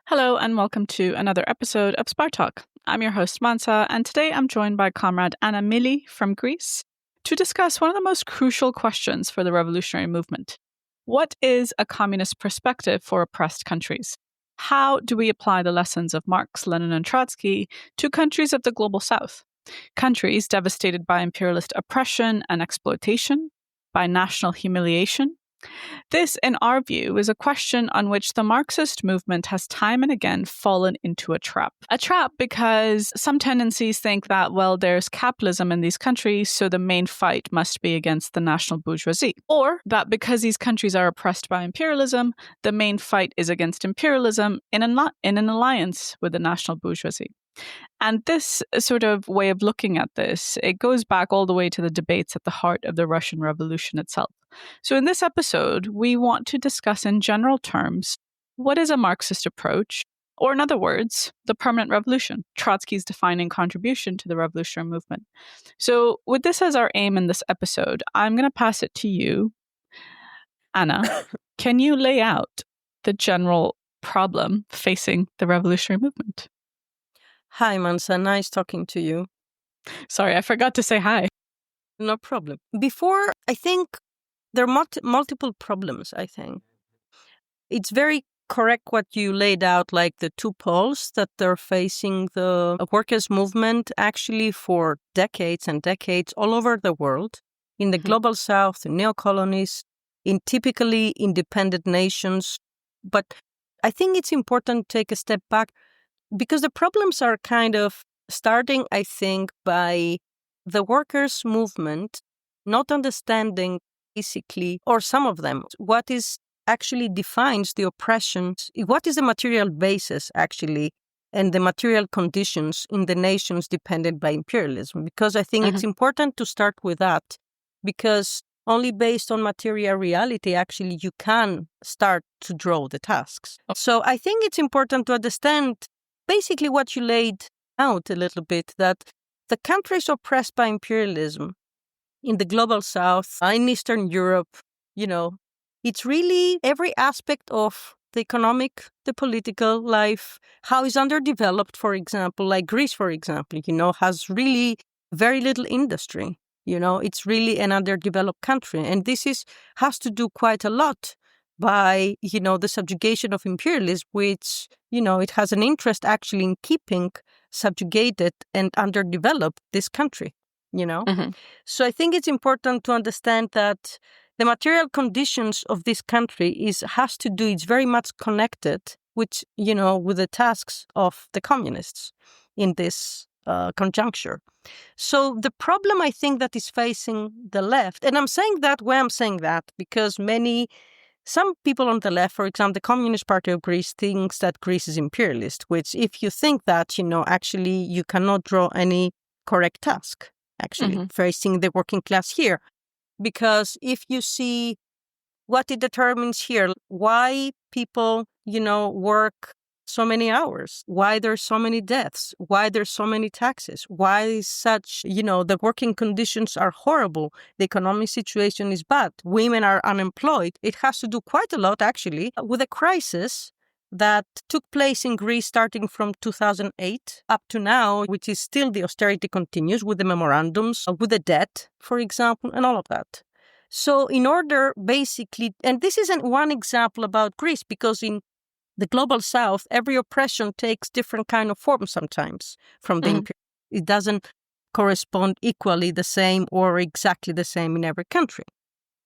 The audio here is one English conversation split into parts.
Hello and welcome to another episode of Spar Talk. I'm your host Mansa, and today I'm joined by comrade Anna Mili from Greece to discuss one of the most crucial questions for the revolutionary movement. What is a communist perspective for oppressed countries? How do we apply the lessons of Marx, Lenin, and Trotsky to countries of the global south? Countries devastated by imperialist oppression and exploitation, by national humiliation. This, in our view, is a question on which the Marxist movement has time and again fallen into a trap. A trap because some tendencies think that, well, there's capitalism in these countries, so the main fight must be against the national bourgeoisie. Or that because these countries are oppressed by imperialism, the main fight is against imperialism in an alliance with the national bourgeoisie. And this sort of way of looking at this, it goes back all the way to the debates at the heart of the Russian Revolution itself. So in this episode, we want to discuss in general terms, what is a Marxist approach? Or in other words, the permanent revolution, Trotsky's defining contribution to the revolutionary movement. So with this as our aim in this episode, I'm going to pass it to you. Anna, can you lay out the general problem facing the revolutionary movement? Hi, Mansa. Nice talking to you. Sorry, I forgot to say hi. No problem. Before, I think there are multiple problems, I think. It's very correct what you laid out, like the two poles that they're facing the workers' movement actually for decades and decades all over the world, in the global south, in neo-colonies, in typically independent nations. But I think it's important to take a step back because the problems are kind of starting, I think, by the workers' movement not understanding basically, or some of them, what is actually defines the oppressions, what is the material basis actually, and the material conditions in the nations dependent by imperialism. Because I think it's important to start with that, because only based on material reality, actually, you can start to draw the tasks. So I think it's important to understand basically what you laid out a little bit, that the countries oppressed by imperialism in the global south, in Eastern Europe, it's really every aspect of the economic, the political life, how is underdeveloped, for example, like Greece, for example, has really very little industry. It's really an underdeveloped country. And this has to do quite a lot by, the subjugation of imperialism, which, it has an interest actually in keeping subjugated and underdeveloped this country, So I think it's important to understand that the material conditions of this country it's very much connected with, with the tasks of the communists in this conjuncture. So the problem I think that is facing the left, and I'm saying that because some people on the left, for example, the Communist Party of Greece, thinks that Greece is imperialist, which if you think that, actually you cannot draw any correct task, actually, facing the working class here. Because if you see what it determines here, why people, work so many hours, why there's so many deaths, why there's so many taxes, why such, the working conditions are horrible, the economic situation is bad, women are unemployed. It has to do quite a lot, actually, with a crisis that took place in Greece starting from 2008 up to now, which is still the austerity continues with the memorandums, with the debt, for example, and all of that. So in order, basically, and this isn't one example about Greece, because in the global south, every oppression takes different kind of form sometimes from the imperial. It doesn't correspond equally the same or exactly the same in every country.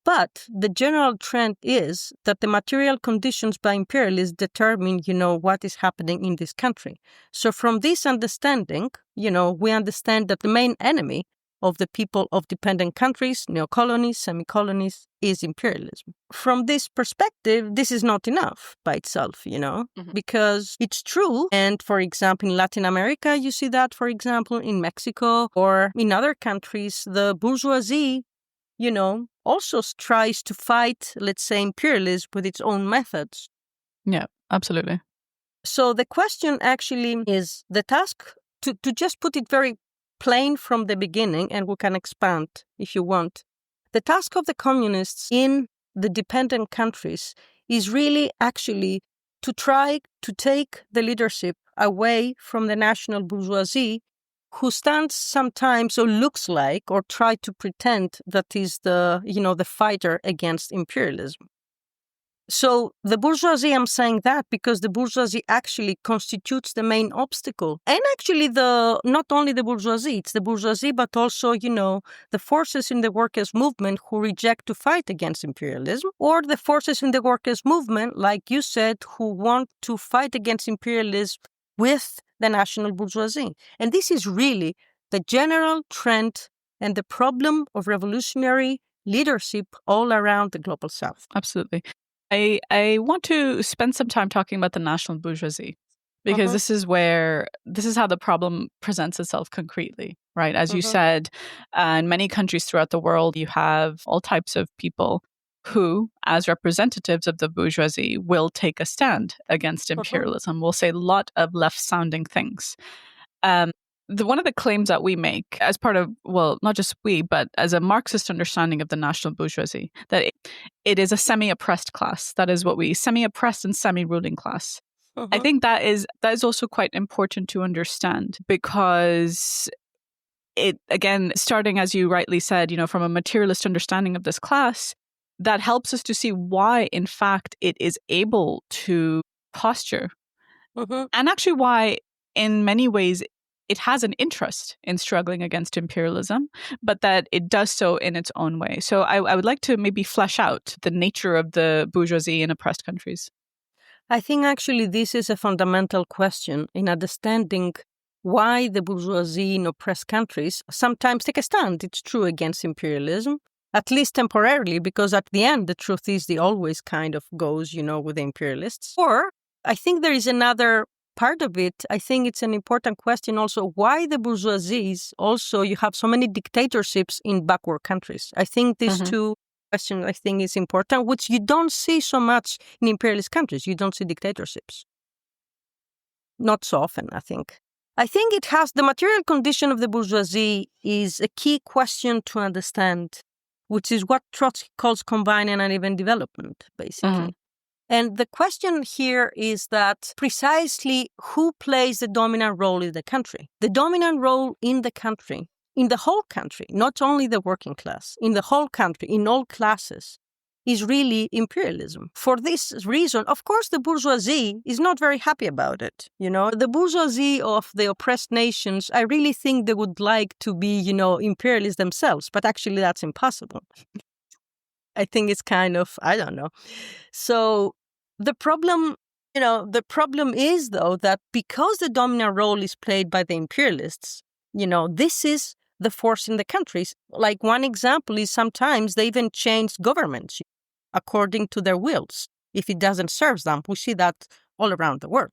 But the general trend is that the material conditions by imperialists determine, what is happening in this country. So from this understanding, we understand that the main enemy of the people of dependent countries, neo-colonies, semi-colonies, is imperialism. From this perspective, this is not enough by itself, because it's true. And for example, in Latin America, you see that, for example, in Mexico or in other countries, the bourgeoisie, also tries to fight, let's say, imperialism with its own methods. Yeah, absolutely. So the question actually is the task, to just put it very plain from the beginning, and we can expand if you want. The task of the communists in the dependent countries is really actually to try to take the leadership away from the national bourgeoisie, who stands sometimes or looks like or try to pretend that is the fighter against imperialism. So the bourgeoisie, I'm saying that because the bourgeoisie actually constitutes the main obstacle. And actually not only the bourgeoisie, it's the bourgeoisie, but also, the forces in the workers' movement who reject to fight against imperialism, or the forces in the workers' movement, like you said, who want to fight against imperialism with the national bourgeoisie. And this is really the general trend and the problem of revolutionary leadership all around the global south. Absolutely. I want to spend some time talking about the national bourgeoisie, because this is how the problem presents itself concretely, right? As you said, in many countries throughout the world, you have all types of people who, as representatives of the bourgeoisie, will take a stand against imperialism, will say a lot of left-sounding things. One of the claims that we make as part of, well, not just we, but as a Marxist understanding of the national bourgeoisie, that it is a semi-oppressed class. That is what semi-oppressed and semi-ruling class. I think that is also quite important to understand, because it, again, starting, as you rightly said, from a materialist understanding of this class, that helps us to see why, in fact, it is able to posture. And actually why, in many ways, it has an interest in struggling against imperialism, but that it does so in its own way. So I would like to maybe flesh out the nature of the bourgeoisie in oppressed countries. I think actually this is a fundamental question in understanding why the bourgeoisie in oppressed countries sometimes take a stand, it's true, against imperialism, at least temporarily, because at the end, the truth is they always kind of goes, with the imperialists. Or I think there is another part of it. I think it's an important question also why the bourgeoisies also, you have so many dictatorships in backward countries. I think these two questions, I think, is important, which you don't see so much in imperialist countries. You don't see dictatorships. Not so often, I think. I think it has the material condition of the bourgeoisie is a key question to understand, which is what Trotsky calls combined and uneven development, basically. And the question here is that precisely who plays the dominant role in the country? The dominant role in the country, in the whole country, not only the working class, in the whole country, in all classes, is really imperialism. For this reason, of course, the bourgeoisie is not very happy about it. The bourgeoisie of the oppressed nations, I really think they would like to be, imperialists themselves, but actually that's impossible. I think it's kind of, I don't know. So the problem is, though, that because the dominant role is played by the imperialists, this is the force in the countries. Like one example is sometimes they even change governments according to their wills. If it doesn't serve them, we see that all around the world.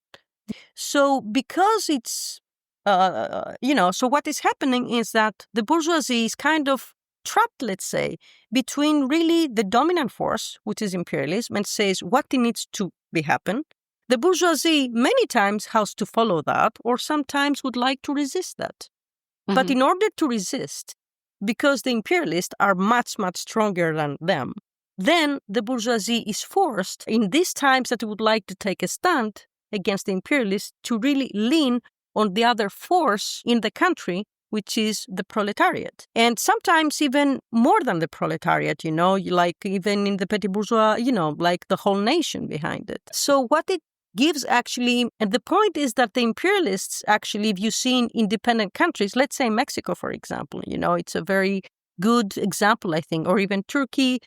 So because it's, so what is happening is that the bourgeoisie is kind of trapped, let's say, between really the dominant force, which is imperialism, and says what needs to be happen. The bourgeoisie many times has to follow that, or sometimes would like to resist that. But in order to resist, because the imperialists are much, much stronger than them, then the bourgeoisie is forced, in these times that it would like to take a stand against the imperialists, to really lean on the other force in the country, which is the proletariat. And sometimes even more than the proletariat, like even in the petit bourgeois, like the whole nation behind it. So what it gives actually, and the point is that the imperialists actually, if you see in independent countries, let's say Mexico, for example, it's a very good example, I think, or even Turkey,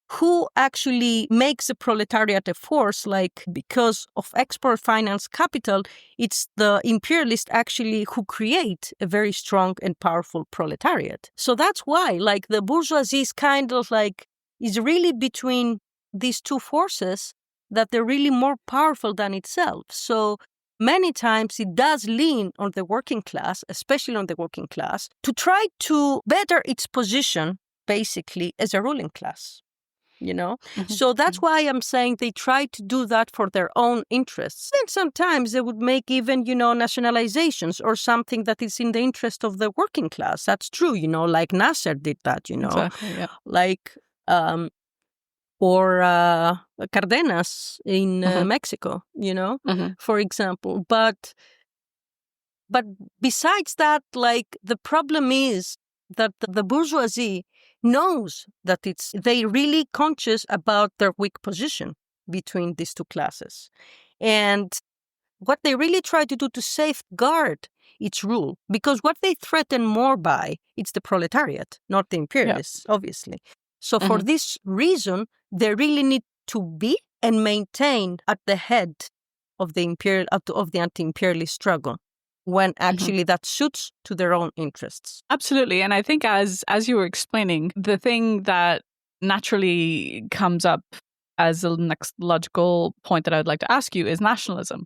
who actually makes the proletariat a force, like because of export finance capital, it's the imperialists actually who create a very strong and powerful proletariat. So that's why, like, the bourgeoisie is kind of like, is really between these two forces that they're really more powerful than itself. So many times it does lean on the working class, especially on the working class, to try to better its position, basically, as a ruling class. So that's why I'm saying they try to do that for their own interests. And sometimes they would make even, nationalizations or something that is in the interest of the working class. That's true, like Nasser did that, Exactly, yeah. Like, or Cardenas in Mexico, for example. But besides that, like, the problem is that the bourgeoisie knows that they really conscious about their weak position between these two classes. And what they really try to do to safeguard its rule, because what they threaten more by, it's the proletariat, not the imperialists, obviously. So for this reason, they really need to be and maintain at the head of the anti-imperialist struggle, when actually that suits to their own interests. Absolutely. And I think as you were explaining, the thing that naturally comes up as the next logical point that I would like to ask you is nationalism.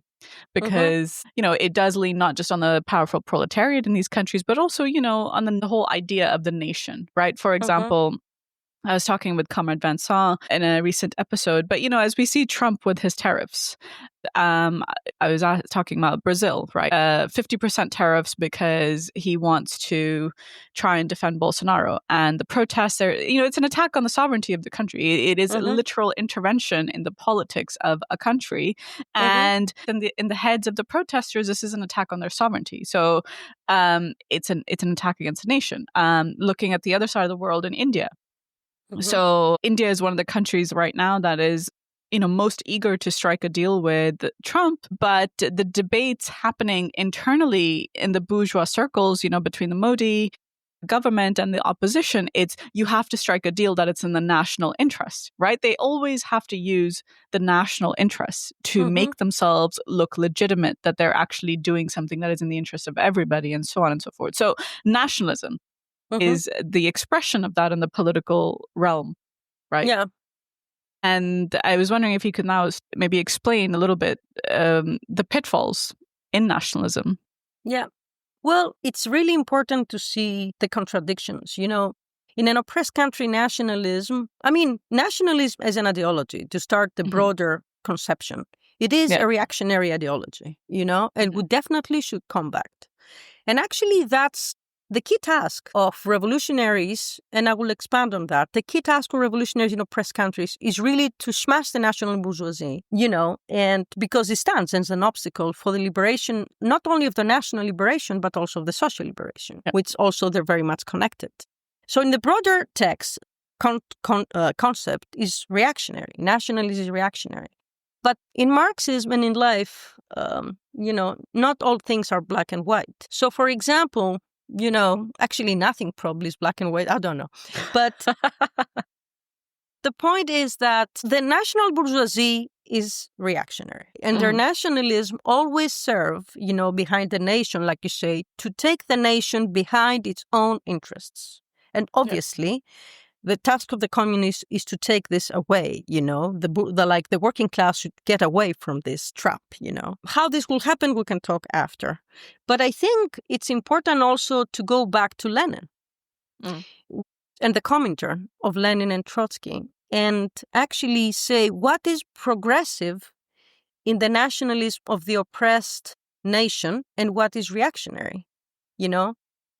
Because, it does lean not just on the powerful proletariat in these countries, but also, on the whole idea of the nation, right? For example, I was talking with comrade Mansa in a recent episode, but, as we see Trump with his tariffs, I was talking about Brazil, right? 50% tariffs because he wants to try and defend Bolsonaro. And the protests are, it's an attack on the sovereignty of the country. It is a literal intervention in the politics of a country. And in the heads of the protesters, this is an attack on their sovereignty. So it's an attack against the nation. Looking at the other side of the world in India. So India is one of the countries right now that is, most eager to strike a deal with Trump. But the debates happening internally in the bourgeois circles, between the Modi government and the opposition, it's you have to strike a deal that it's in the national interest, right? They always have to use the national interest to make themselves look legitimate, that they're actually doing something that is in the interest of everybody, and so on and so forth. So nationalism is the expression of that in the political realm, right? Yeah. And I was wondering if you could now maybe explain a little bit the pitfalls in nationalism. Yeah. Well, it's really important to see the contradictions. In an oppressed country, nationalism as an ideology, to start the broader conception, it is a reactionary ideology, and we definitely should combat. And actually, that's the key task of revolutionaries, and I will expand on that. The key task of revolutionaries in oppressed countries is really to smash the national bourgeoisie, and because it stands as an obstacle for the liberation, not only of the national liberation, but also of the social liberation, which also they're very much connected. So in the broader text, concept is reactionary. Nationalism is reactionary. But in Marxism and in life, not all things are black and white. So, for example, actually nothing probably is black and white. I don't know. But the point is that the national bourgeoisie is reactionary. And their nationalism always serve, behind the nation, like you say, to take the nation behind its own interests. And obviously, the task of the communists is to take this away, the working class should get away from this trap, How this will happen, we can talk after. But I think it's important also to go back to Lenin and the Comintern of Lenin and Trotsky and actually say what is progressive in the nationalism of the oppressed nation and what is reactionary,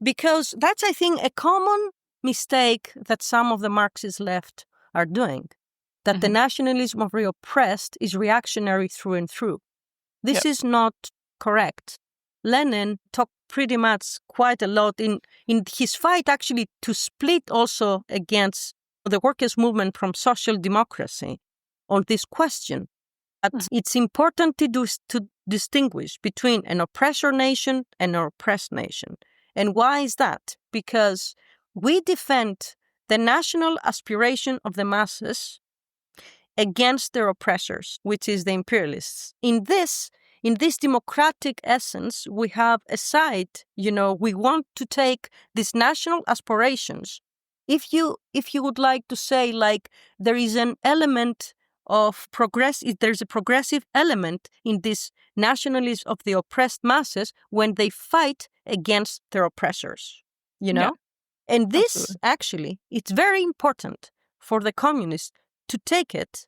Because that's, I think, a common mistake that some of the Marxist left are doing, that the nationalism of the oppressed is reactionary through and through. This is not correct. Lenin talked pretty much quite a lot in his fight actually to split also against the workers' movement from social democracy on this question. That it's important to distinguish between an oppressor nation and an oppressed nation. And why is that? Because we defend the national aspiration of the masses against their oppressors, which is the imperialists. In this democratic essence, we have a side, we want to take these national aspirations. If you would like to say, like, there is an element of there's a progressive element in this nationalism of the oppressed masses when they fight against their oppressors, And this, actually, it's very important for the communists to take it,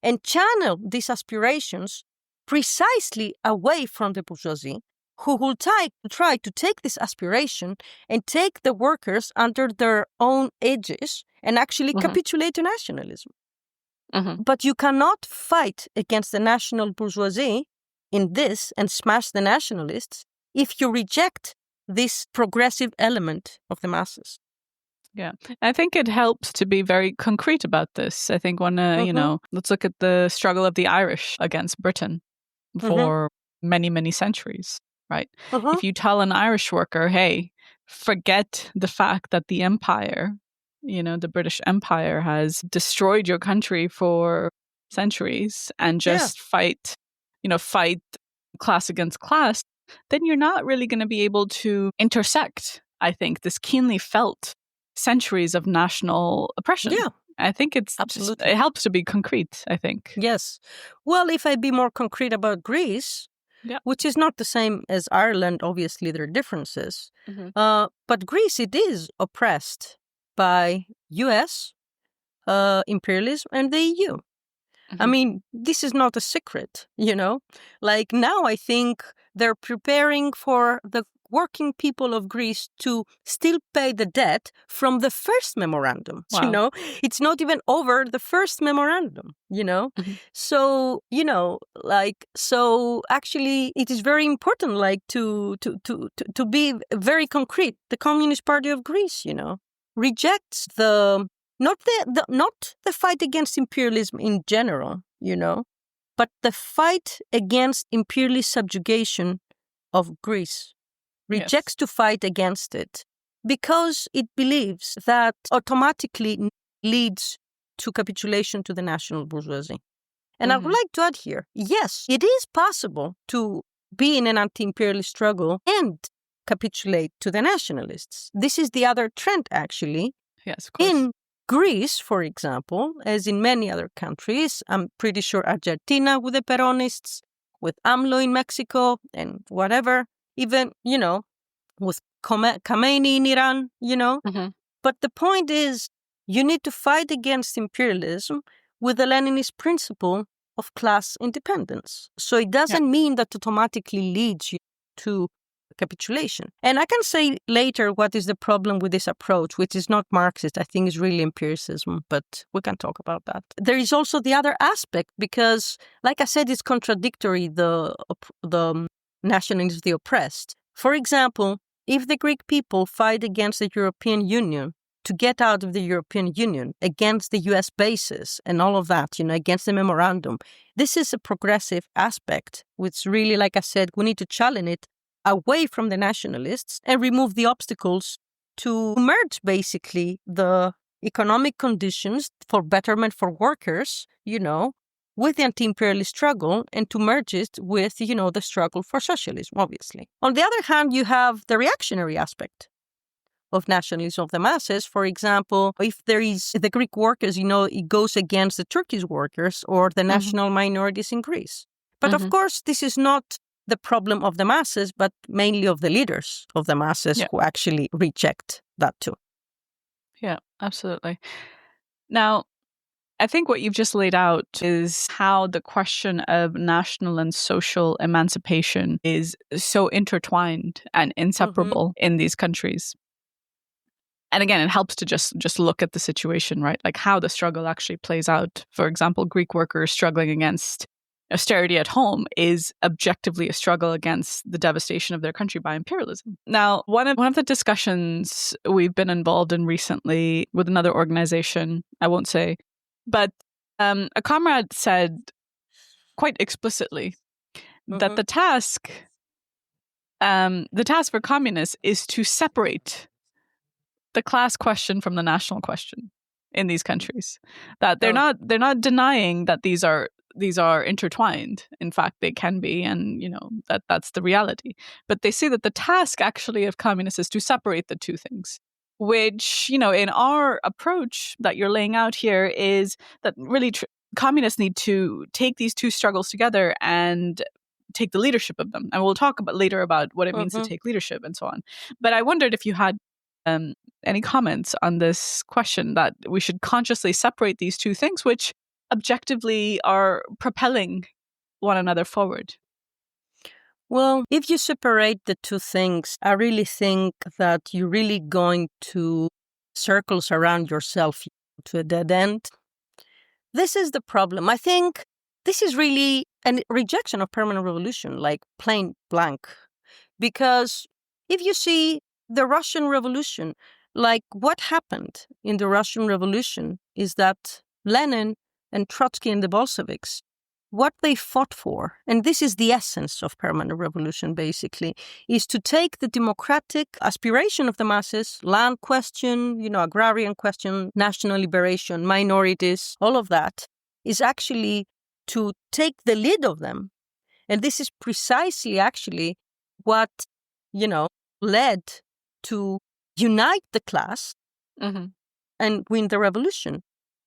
and channel these aspirations precisely away from the bourgeoisie, who will try to take this aspiration and take the workers under their own aegis and actually capitulate to nationalism. But you cannot fight against the national bourgeoisie in this and smash the nationalists if you reject this progressive element of the masses. Yeah, I think it helps to be very concrete about this. I think when, let's look at the struggle of the Irish against Britain for many, many centuries, right? If you tell an Irish worker, hey, forget the fact that the empire, the British Empire has destroyed your country for centuries and just fight class against class, then you're not really going to be able to intersect, I think, this keenly felt centuries of national oppression. Yeah. I think it helps to be concrete, I think. Yes. Well, if I be more concrete about Greece, which is not the same as Ireland, obviously there are differences. But Greece, it is oppressed by US, imperialism, and the EU. I mean, this is not a secret, Like now I think they're preparing for the working people of Greece to still pay the debt from the first memorandum. Wow. It's not even over the first memorandum, So, so actually it is very important, like to be very concrete. The Communist Party of Greece, rejects not the fight against imperialism in general, but the fight against imperialist subjugation of Greece. Rejects to fight against it because it believes that automatically leads to capitulation to the national bourgeoisie. And I would like to add here, yes, it is possible to be in an anti-imperialist struggle and capitulate to the nationalists. This is the other trend, actually. Yes, of course. In Greece, for example, as in many other countries, I'm pretty sure Argentina with the Peronists, with AMLO in Mexico, and whatever, even, with Khamenei in Iran, But the point is, you need to fight against imperialism with the Leninist principle of class independence. So it doesn't mean that automatically leads you to capitulation. And I can say later what is the problem with this approach, which is not Marxist. I think is really empiricism, but we can talk about that. There is also the other aspect because, like I said, it's contradictory, the nationalism of the oppressed. For example, if the Greek people fight against the European Union to get out of the European Union, against the US bases and all of that, against the memorandum, this is a progressive aspect, which really, like I said, we need to challenge it away from the nationalists and remove the obstacles to merge basically the economic conditions for betterment for workers, with the anti-imperialist struggle and to merge it with, the struggle for socialism, obviously. On the other hand, you have the reactionary aspect of nationalism of the masses. For example, if there is the Greek workers, it goes against the Turkish workers or the national minorities in Greece. But of course, this is not the problem of the masses, but mainly of the leaders of the masses who actually reject that too. Yeah, absolutely. Now, I think what you've just laid out is how the question of national and social emancipation is so intertwined and inseparable in these countries. And again, it helps to just look at the situation, right? Like how the struggle actually plays out. For example, Greek workers struggling against austerity at home is objectively a struggle against the devastation of their country by imperialism. Now, one of the discussions we've been involved in recently with another organization, I won't say, but a comrade said quite explicitly that the task for communists is to separate the class question from the national question in these countries. That they're not denying that these are intertwined. In fact, they can be, and that's the reality. But they see that the task actually of communists is to separate the two things, which, in our approach that you're laying out here is that really communists need to take these two struggles together and take the leadership of them. And we'll talk later about what it means to take leadership and so on. But I wondered if you had any comments on this question that we should consciously separate these two things, which objectively are propelling one another forward. Well, if you separate the two things, I really think that you're really going to circles around yourself to a dead end. this is the problem. I think this is really a rejection of permanent revolution, like plain blank. Because if you see the Russian Revolution, like what happened in the Russian Revolution is that Lenin and Trotsky and the Bolsheviks, what they fought for, and this is the essence of permanent revolution basically, is to take the democratic aspiration of the masses, land question, agrarian question, national liberation, minorities, all of that, is actually to take the lead of them. And this is precisely actually what, led to unite the class and win the revolution.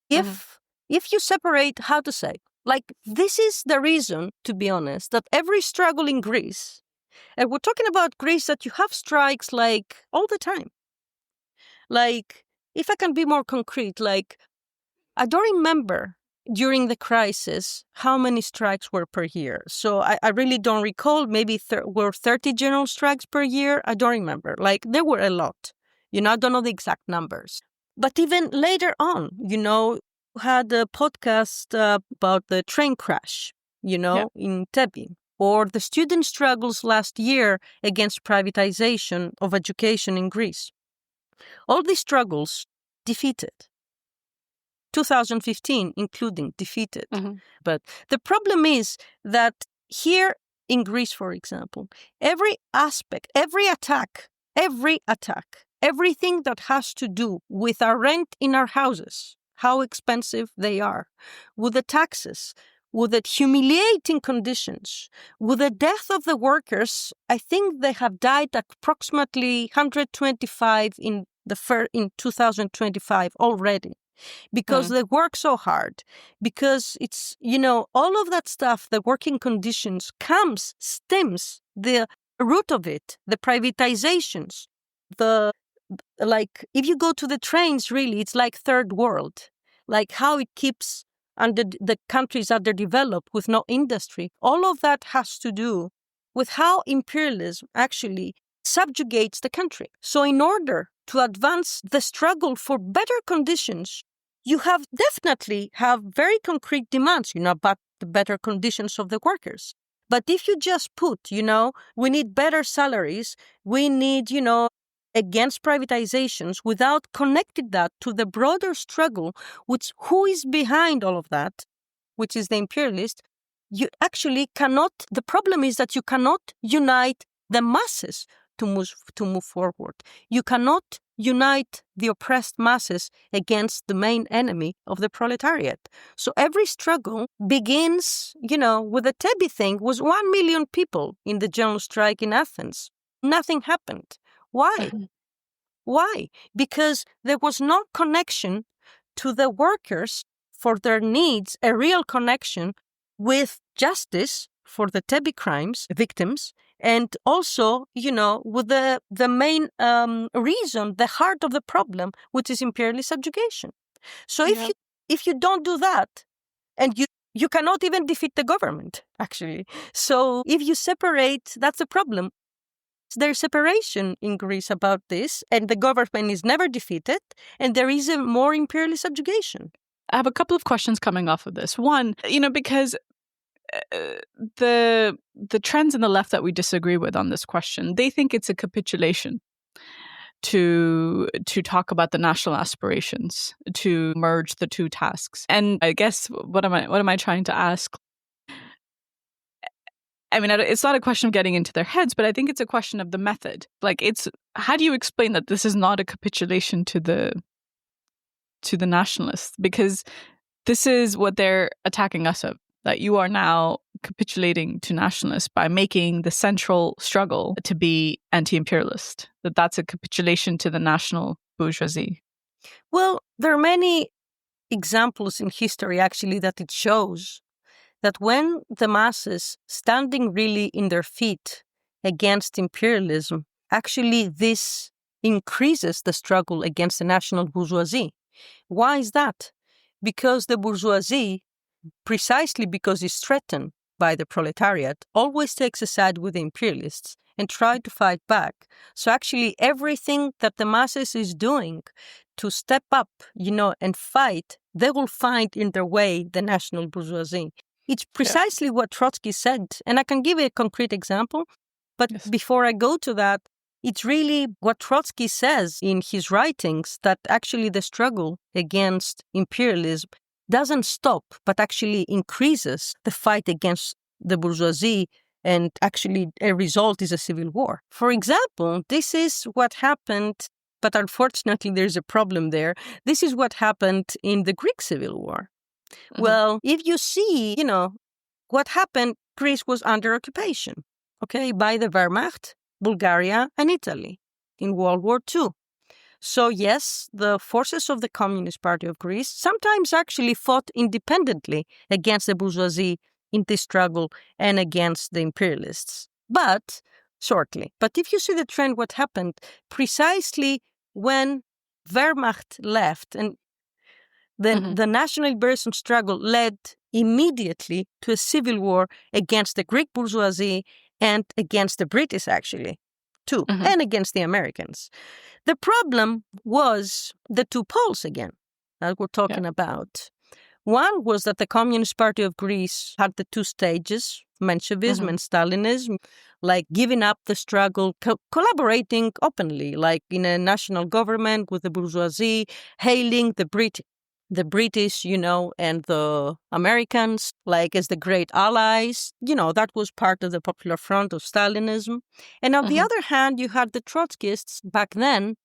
If you separate, how to say, like, this is the reason, to be honest, that every struggle in Greece, and we're talking about Greece, that you have strikes like all the time. Like, if I can be more concrete, like, I don't remember during the crisis how many strikes were per year. So I really don't recall. Maybe were 30 general strikes per year. I don't remember. Like, there were a lot. I don't know the exact numbers. But even later on, had a podcast about the train crash, in Tebi, or the student struggles last year against privatization of education in Greece. All these struggles defeated. 2015, including defeated. But the problem is that here in Greece, for example, every aspect, every attack, everything that has to do with our rent in our houses, how expensive they are, with the taxes, with the humiliating conditions, with the death of the workers. I think they have died approximately 125 in 2025 already, because they work so hard, because it's, all of that stuff, the working conditions stems, the root of it, the privatizations, if you go to the trains, really, it's like third world, like how it keeps the countries underdeveloped with no industry. All of that has to do with how imperialism actually subjugates the country. So in order to advance the struggle for better conditions, you definitely have very concrete demands, about the better conditions of the workers. But if you just put, we need better salaries, we need, against privatizations, without connecting that to the broader struggle, who is behind all of that, which is the imperialist, you actually cannot, the problem is that you cannot unite the masses to move forward. You cannot unite the oppressed masses against the main enemy of the proletariat. So every struggle begins, with the Tebi thing, was 1 million people in the general strike in Athens. Nothing happened. Why? Why? Because there was no connection to the workers for their needs, a real connection with justice for the Tebi crimes victims, and also, with the main reason, the heart of the problem, which is imperialist subjugation. So if you don't do that, and you cannot even defeat the government, actually. So if you separate, that's the problem. There's separation in Greece about this, and the government is never defeated, and there is a more imperialist subjugation. I have a couple of questions coming off of this. One, because the trends in the left that we disagree with on this question, they think it's a capitulation to talk about the national aspirations, to merge the two tasks. And I guess what am I trying to ask? I mean, it's not a question of getting into their heads, but I think it's a question of the method. Like, how do you explain that this is not a capitulation to the nationalists? Because this is what they're attacking us of, that you are now capitulating to nationalists by making the central struggle to be anti-imperialist, that's a capitulation to the national bourgeoisie. Well, there are many examples in history, actually, that it shows that when the masses standing really in their feet against imperialism, actually this increases the struggle against the national bourgeoisie. Why is that? Because the bourgeoisie, precisely because it's threatened by the proletariat, always takes a side with the imperialists. and try to fight back. So actually everything that the masses is doing to step up, and fight, they will find in their way the national bourgeoisie. It's precisely what Trotsky said. And I can give you a concrete example. But before I go to that, it's really what Trotsky says in his writings, that actually the struggle against imperialism doesn't stop, but actually increases the fight against the bourgeoisie, and actually a result is a civil war. For example, this is what happened, but unfortunately there's a problem there. This is what happened in the Greek Civil War. Mm-hmm. Well, if you see, what happened, Greece was under occupation, by the Wehrmacht, Bulgaria, and Italy in World War II. So yes, the forces of the Communist Party of Greece sometimes actually fought independently against the bourgeoisie in this struggle and against the imperialists. But shortly. But if you see the trend, what happened precisely when Wehrmacht left, and then the national liberation struggle led immediately to a civil war against the Greek bourgeoisie and against the British, actually, too, and against the Americans. The problem was the two poles again that we're talking about. One was that the Communist Party of Greece had the two stages, Menchevism and Stalinism, like giving up the struggle, collaborating openly, like in a national government with the bourgeoisie, hailing the British, and the Americans, like as the great allies. That was part of the Popular Front of Stalinism. And on the other hand, you had the Trotskyists back then,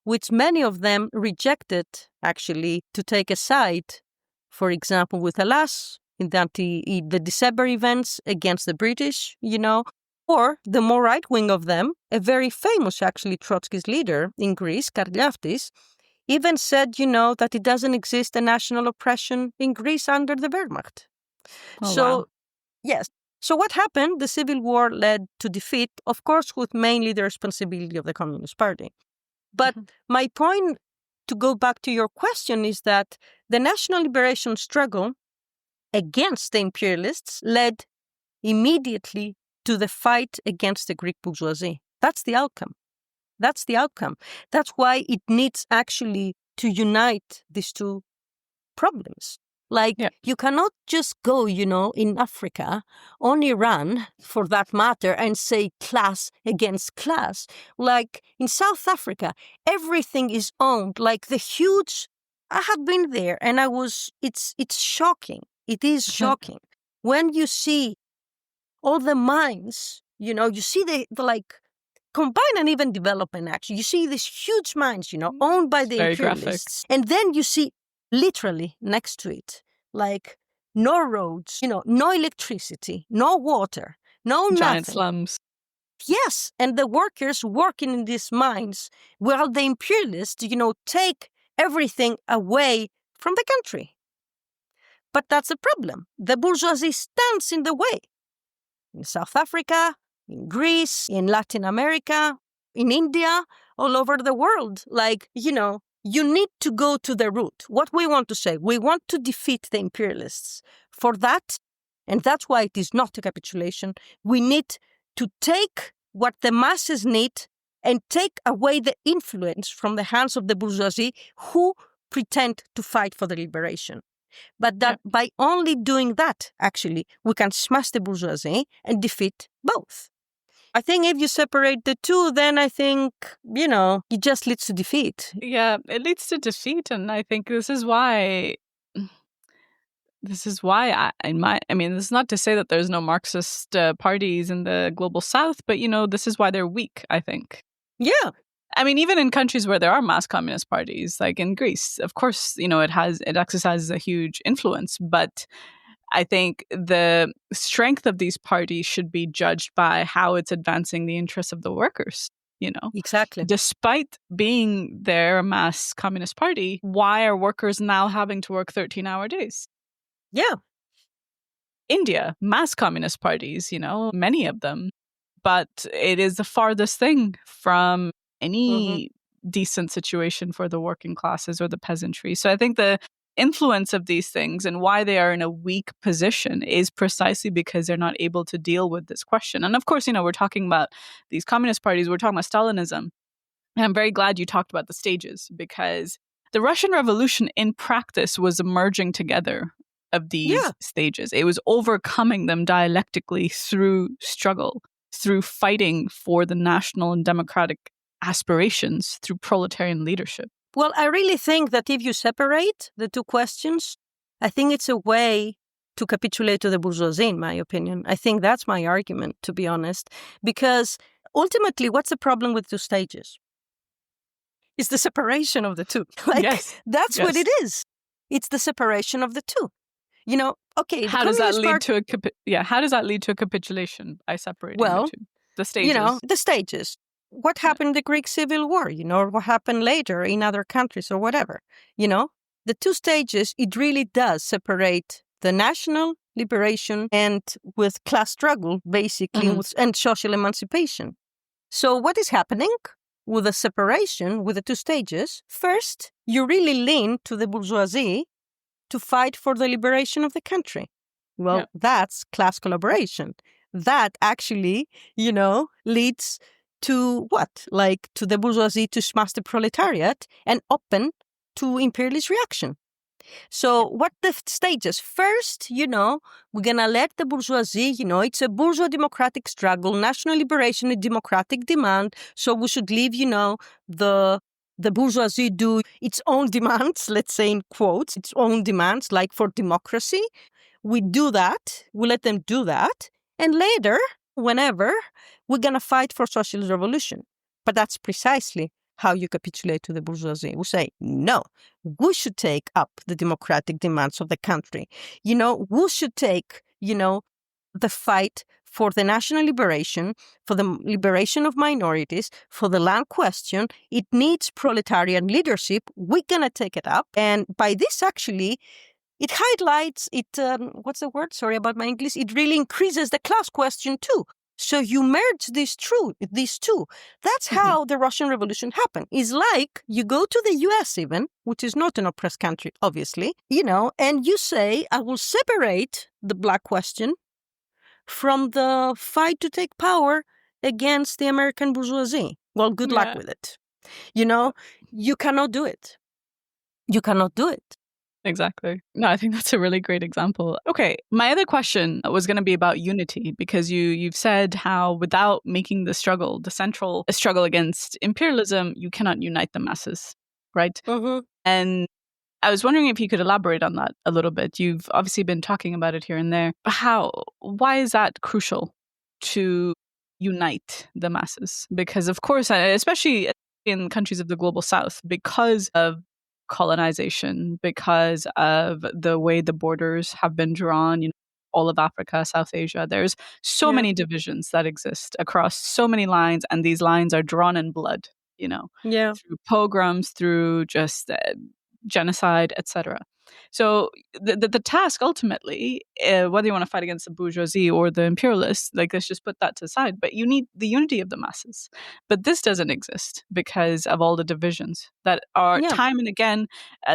which many of them rejected, actually, to take a side, for example, with Hellas in the December events against the British, or the more right wing of them, a very famous, actually, Trotskyist leader in Greece, Karliaftis, even said, that it doesn't exist a national oppression in Greece under the Wehrmacht. Yes. So what happened? The civil war led to defeat, of course, with mainly the responsibility of the Communist Party. But my point, to go back to your question, is that the national liberation struggle against the imperialists led immediately to the fight against the Greek bourgeoisie. That's the outcome. That's why it needs actually to unite these two problems. You cannot just go, in Africa, on Iran, for that matter, and say class against class. Like in South Africa, everything is owned. Like I have been there, and it's shocking. It is shocking. When you see all the mines, you see the combine and even development, actually. You see these huge mines, owned by the imperialists. And then you see literally next to it, no roads, no electricity, no water, no giant nothing. Slums. Yes, and the workers working in these mines, while the imperialists, take everything away from the country. But that's the problem. The bourgeoisie stands in the way. In South Africa, in Greece, in Latin America, in India, all over the world. You need to go to the root. What we want to say, we want to defeat the imperialists. For that, and that's why it is not a capitulation, we need to take what the masses need and take away the influence from the hands of the bourgeoisie who pretend to fight for the liberation. But by only doing that, actually, we can smash the bourgeoisie and defeat both. I think if you separate the two, then I think, it just leads to defeat. Yeah, it leads to defeat. And I think this is why this is not to say that there's no Marxist parties in the global South, but, this is why they're weak, I think. Yeah. I mean, even in countries where there are mass communist parties, like in Greece, of course, it exercises a huge influence. But I think the strength of these parties should be judged by how it's advancing the interests of the workers, Exactly. Despite being their mass communist party, why are workers now having to work 13-hour days? Yeah. India, mass communist parties, many of them. But it is the farthest thing from any decent situation for the working classes or the peasantry. So I think the influence of these things and why they are in a weak position is precisely because they're not able to deal with this question. And of course, we're talking about these communist parties, we're talking about Stalinism. And I'm very glad you talked about the stages, because the Russian Revolution in practice was merging together of these stages. It was overcoming them dialectically through struggle, through fighting for the national and democratic aspirations, through proletarian leadership. Well, I really think that if you separate the two questions, I think it's a way to capitulate to the bourgeoisie, in my opinion. I think that's my argument, to be honest, because ultimately, what's the problem with two stages? It's the separation of the two. That's what it is. It's the separation of the two. Okay. How does that lead to a capitulation by separating the two? The stages. The stages. What happened in the Greek Civil War, or what happened later in other countries or whatever, the two stages, it really does separate the national liberation and with class struggle, basically, and social emancipation. So what is happening with the separation, with the two stages? First, you really lean to the bourgeoisie to fight for the liberation of the country. Well, that's class collaboration. That actually, leads to what? Like to the bourgeoisie to smash the proletariat and open to imperialist reaction. So what the stages? First, we're going to let the bourgeoisie, it's a bourgeois democratic struggle, national liberation, a democratic demand. So we should leave, the bourgeoisie do its own demands, let's say in quotes, its own demands, like for democracy. We do that. We let them do that. And later, whenever, we're going to fight for social revolution. But that's precisely how you capitulate to the bourgeoisie. We say, no, we should take up the democratic demands of the country. We should take, the fight for the national liberation, for the liberation of minorities, for the land question. It needs proletarian leadership. We're going to take it up. And by this, actually, it highlights, what's the word? Sorry about my English. It really increases the class question too. So you merge these two. That's how the Russian Revolution happened. It's like you go to the US even, which is not an oppressed country, obviously, and you say, I will separate the black question from the fight to take power against the American bourgeoisie. Well, good luck with it. You cannot do it. You cannot do it. Exactly. No, I think that's a really great example. Okay, my other question was going to be about unity, because you've said how without making the central struggle against imperialism, you cannot unite the masses, right? Mm-hmm. And I was wondering if you could elaborate on that a little bit. You've obviously been talking about it here and there. Why is that crucial to unite the masses? Because of course, especially in countries of the global south, because of colonization, because of the way the borders have been drawn, all of Africa, South Asia, there's so many divisions that exist across so many lines, and these lines are drawn in blood, through pogroms, through just genocide, etc. So the task ultimately, whether you want to fight against the bourgeoisie or the imperialists, let's just put that to the side, but you need the unity of the masses. But this doesn't exist because of all the divisions that are time and again,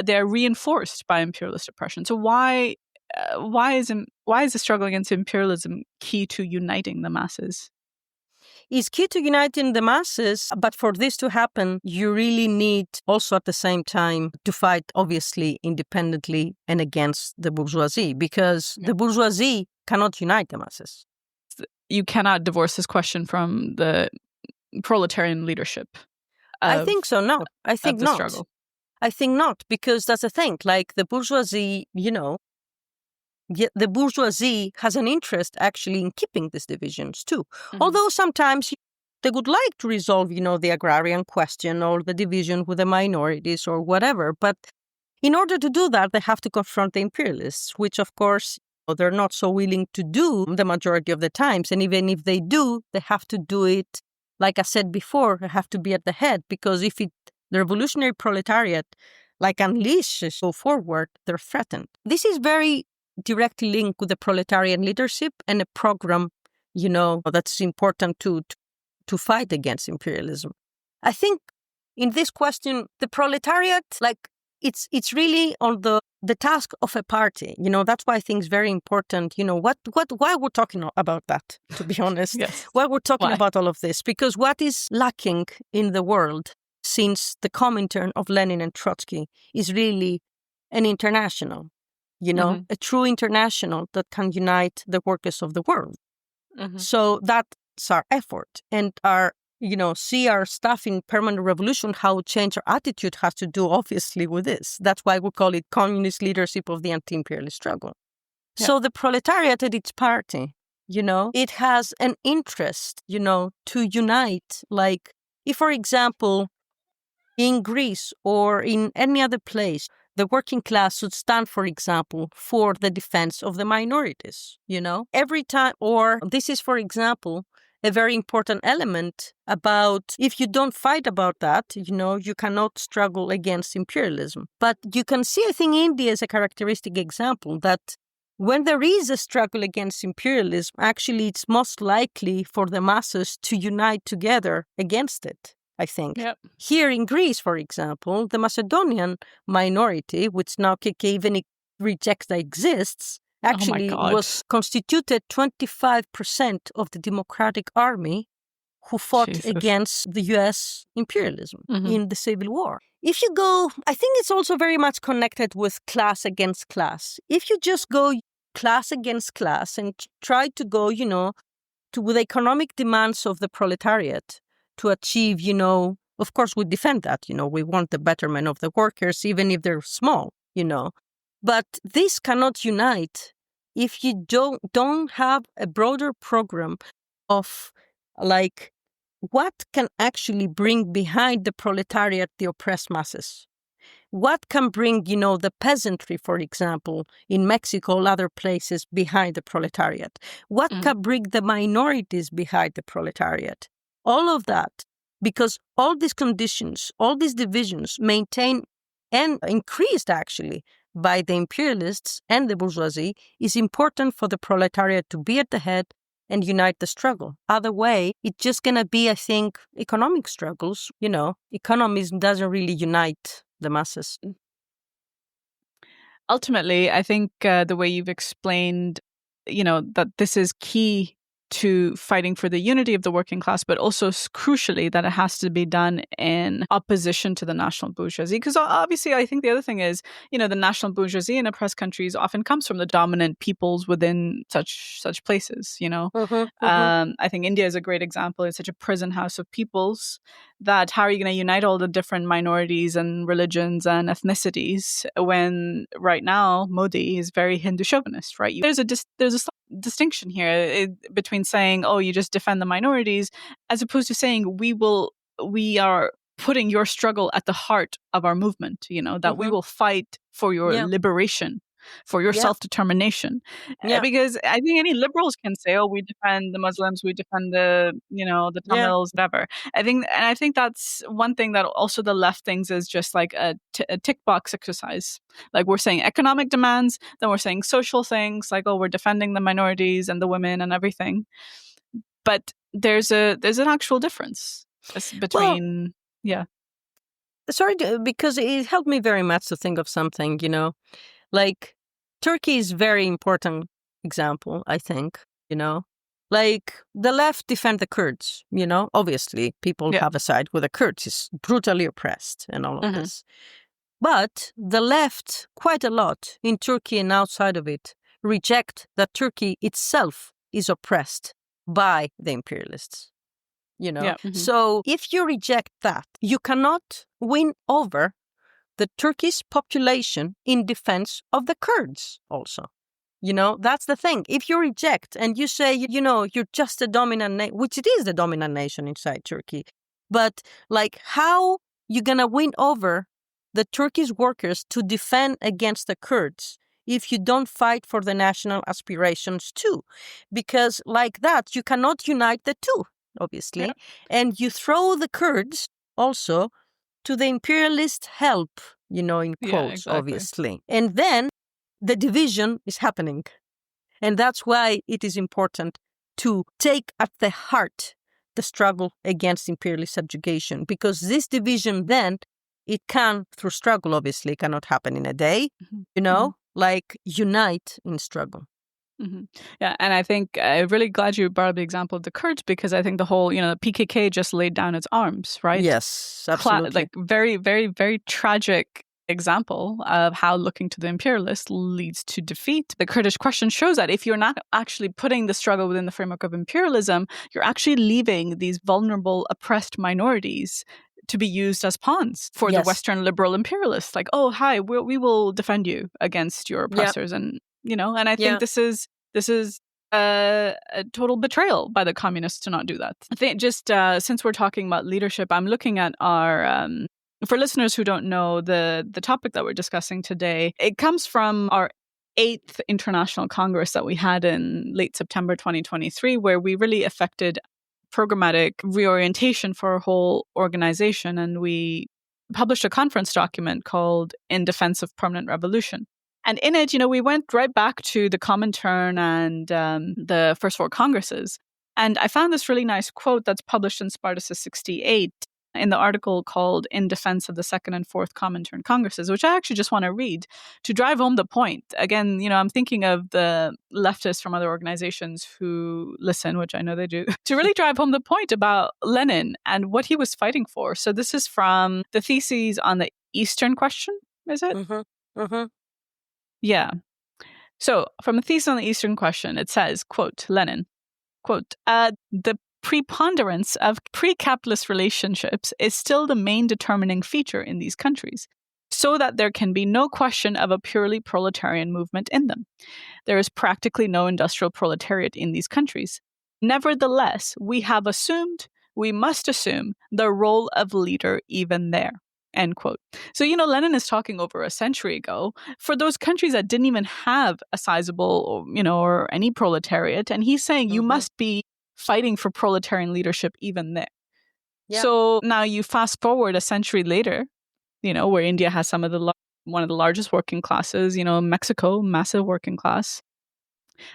they're reinforced by imperialist oppression. So why is the struggle against imperialism key to uniting the masses? Is key to uniting the masses, but for this to happen, you really need also at the same time to fight, obviously, independently and against the bourgeoisie, because the bourgeoisie cannot unite the masses. You cannot divorce this question from the proletarian leadership. I think so, no. I think not. Struggle. I think not, because that's the thing. Like the bourgeoisie, the bourgeoisie has an interest actually in keeping these divisions too. Mm-hmm. Although sometimes they would like to resolve, the agrarian question or the division with the minorities or whatever. But in order to do that, they have to confront the imperialists, which of course they're not so willing to do the majority of the times. And even if they do, they have to do it, like I said before, they have to be at the head, because if the revolutionary proletariat unleashes go forward, they're threatened. This is very directly linked with the proletarian leadership and a program, that's important to fight against imperialism. I think in this question, the proletariat, it's really on the task of a party. That's why I think it's very important. Why we're talking about that, to be honest. Yes. Why we're talking Why? about all of this? Because what is lacking in the world since the Comintern of Lenin and Trotsky is really an international, a true international that can unite the workers of the world. So that's our effort, and our see our stuff in permanent revolution, how change our attitude has to do, obviously, with this. That's why we call it communist leadership of the anti-imperialist struggle. Yeah. So the proletariat at its party, it has an interest, to unite. Like, if, for example, in Greece or in any other place, the working class should stand, for example, for the defense of the minorities, every time. Or this is, for example, a very important element about if you don't fight about that, you cannot struggle against imperialism. But you can see, I think, India is a characteristic example that when there is a struggle against imperialism, actually it's most likely for the masses to unite together against it, I think. Yep. Here in Greece, for example, the Macedonian minority, which now even rejects that exists, actually was constituted 25% of the Democratic Army who fought against the U.S. imperialism in the Civil War. If you go, I think it's also very much connected with class against class. If you just go class against class and try to go, with the economic demands of the proletariat to achieve, of course we defend that, we want the betterment of the workers, even if they're small, But this cannot unite if you don't have a broader program of, like, what can actually bring behind the proletariat the oppressed masses. What can bring, the peasantry, for example, in Mexico or other places behind the proletariat? What can bring the minorities behind the proletariat? All of that, because all these conditions, all these divisions maintained and increased actually by the imperialists and the bourgeoisie, is important for the proletariat to be at the head and unite the struggle. Other way, it's just going to be, I think, economic struggles. Economism doesn't really unite the masses. Ultimately, I think the way you've explained, that this is key to fighting for the unity of the working class, but also crucially that it has to be done in opposition to the national bourgeoisie. Because obviously, I think the other thing is, the national bourgeoisie in oppressed countries often comes from the dominant peoples within such places. I think India is a great example. It's such a prison house of peoples that how are you going to unite all the different minorities and religions and ethnicities when right now Modi is very Hindu chauvinist, right? There's a distinction here between saying, oh, you just defend the minorities, as opposed to saying we are putting your struggle at the heart of our movement, that we will fight for your liberation, for your self-determination. Because I think any liberals can say, oh, we defend the Muslims, we defend the Tamils, whatever. I think that's one thing that also the left thinks is just like a tick box exercise. Like we're saying economic demands, then we're saying social things like, oh, we're defending the minorities and the women and everything. But there's an actual difference between, Sorry, because it helped me very much to think of something, like Turkey is a very important example, I think, like the left defend the Kurds, obviously people have a side with the Kurds, is brutally oppressed and all of this. But the left, quite a lot in Turkey and outside of it, reject that Turkey itself is oppressed by the imperialists. So if you reject that, you cannot win over the Turkish population in defense of the Kurds also. That's the thing. If you reject and you say, you're just a dominant nation, which it is the dominant nation inside Turkey, but like how you going to win over the Turkish workers to defend against the Kurds if you don't fight for the national aspirations too? Because like that, you cannot unite the two, obviously. And you throw the Kurds also to the imperialist help, in quotes, obviously. And then the division is happening. And that's why it is important to take at the heart the struggle against imperialist subjugation, because this division then it can, through struggle, obviously, cannot happen in a day, Mm-hmm. like unite in struggle. Mm-hmm. Yeah, and I think I'm really glad you brought up the example of the Kurds, because I think the whole, the PKK just laid down its arms, right? Yes, absolutely. Very, very, very tragic example of how looking to the imperialist leads to defeat. The Kurdish question shows that if you're not actually putting the struggle within the framework of imperialism, you're actually leaving these vulnerable, oppressed minorities to be used as pawns for the Western liberal imperialists. Like, oh, hi, we will defend you against your oppressors. And, and I think this is a total betrayal by the communists to not do that. I think just since we're talking about leadership, I'm looking at our... for listeners who don't know, the topic that we're discussing today, it comes from our 8th International Congress that we had in late September 2023, where we really effected programmatic reorientation for our whole organization. And we published a conference document called In Defense of Permanent Revolution. And in it, we went right back to the Comintern and the first 4 Congresses. And I found this really nice quote that's published in Spartacus 68 in the article called In Defense of the Second and Fourth Comintern Congresses, which I actually just want to read to drive home the point. Again, I'm thinking of the leftists from other organizations who listen, which I know they do, to really drive home the point about Lenin and what he was fighting for. So this is from the Theses on the Eastern Question, is it? Mm-hmm. Mm-hmm. Yeah. So from the Thesis on the Eastern Question, it says, quote, Lenin, quote, the preponderance of pre-capitalist relationships is still the main determining feature in these countries, so that there can be no question of a purely proletarian movement in them. There is practically no industrial proletariat in these countries. Nevertheless, we must assume the role of leader even there. End quote. So, Lenin is talking over a century ago for those countries that didn't even have a sizable, or any proletariat. And he's saying you must be fighting for proletarian leadership even there. Yeah. So now you fast forward a century later, where India has one of the largest working classes, Mexico, massive working class.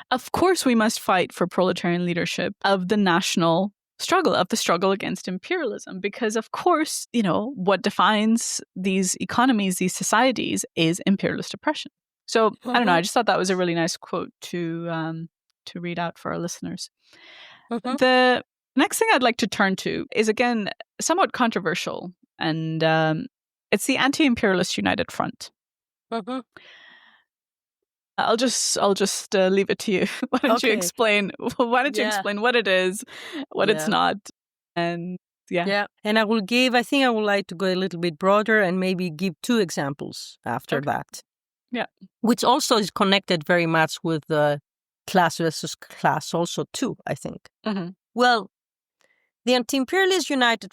Of course, we must fight for proletarian leadership of the national struggle, of the struggle against imperialism, because of course, what defines these economies, these societies, is imperialist oppression. So I don't know, I just thought that was a really nice quote to read out for our listeners. The next thing I'd like to turn to is, again, somewhat controversial, and it's the Anti-Imperialist United Front. I'll just leave it to you. Why don't you explain? Why don't you explain what it is, what it's not, and And I would like to go a little bit broader and maybe give 2 examples after that. Yeah, which also is connected very much with the class versus class, also too. I think. Well, the Anti-Imperialist United,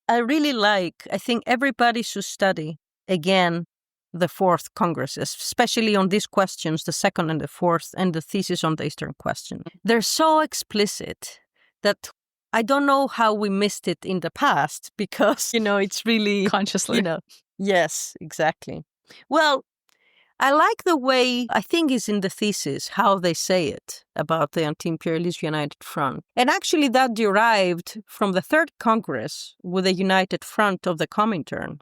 I think everybody should study again the 4th Congresses, especially on these questions, the 2nd and the 4th, and the Thesis on the Eastern Question. They're so explicit that I don't know how we missed it in the past, because, it's really... consciously. Yes, exactly. Well, I like the way, I think is in the thesis, how they say it about the Anti-Imperialist United Front. And actually that derived from the 3rd Congress with the United Front of the Comintern,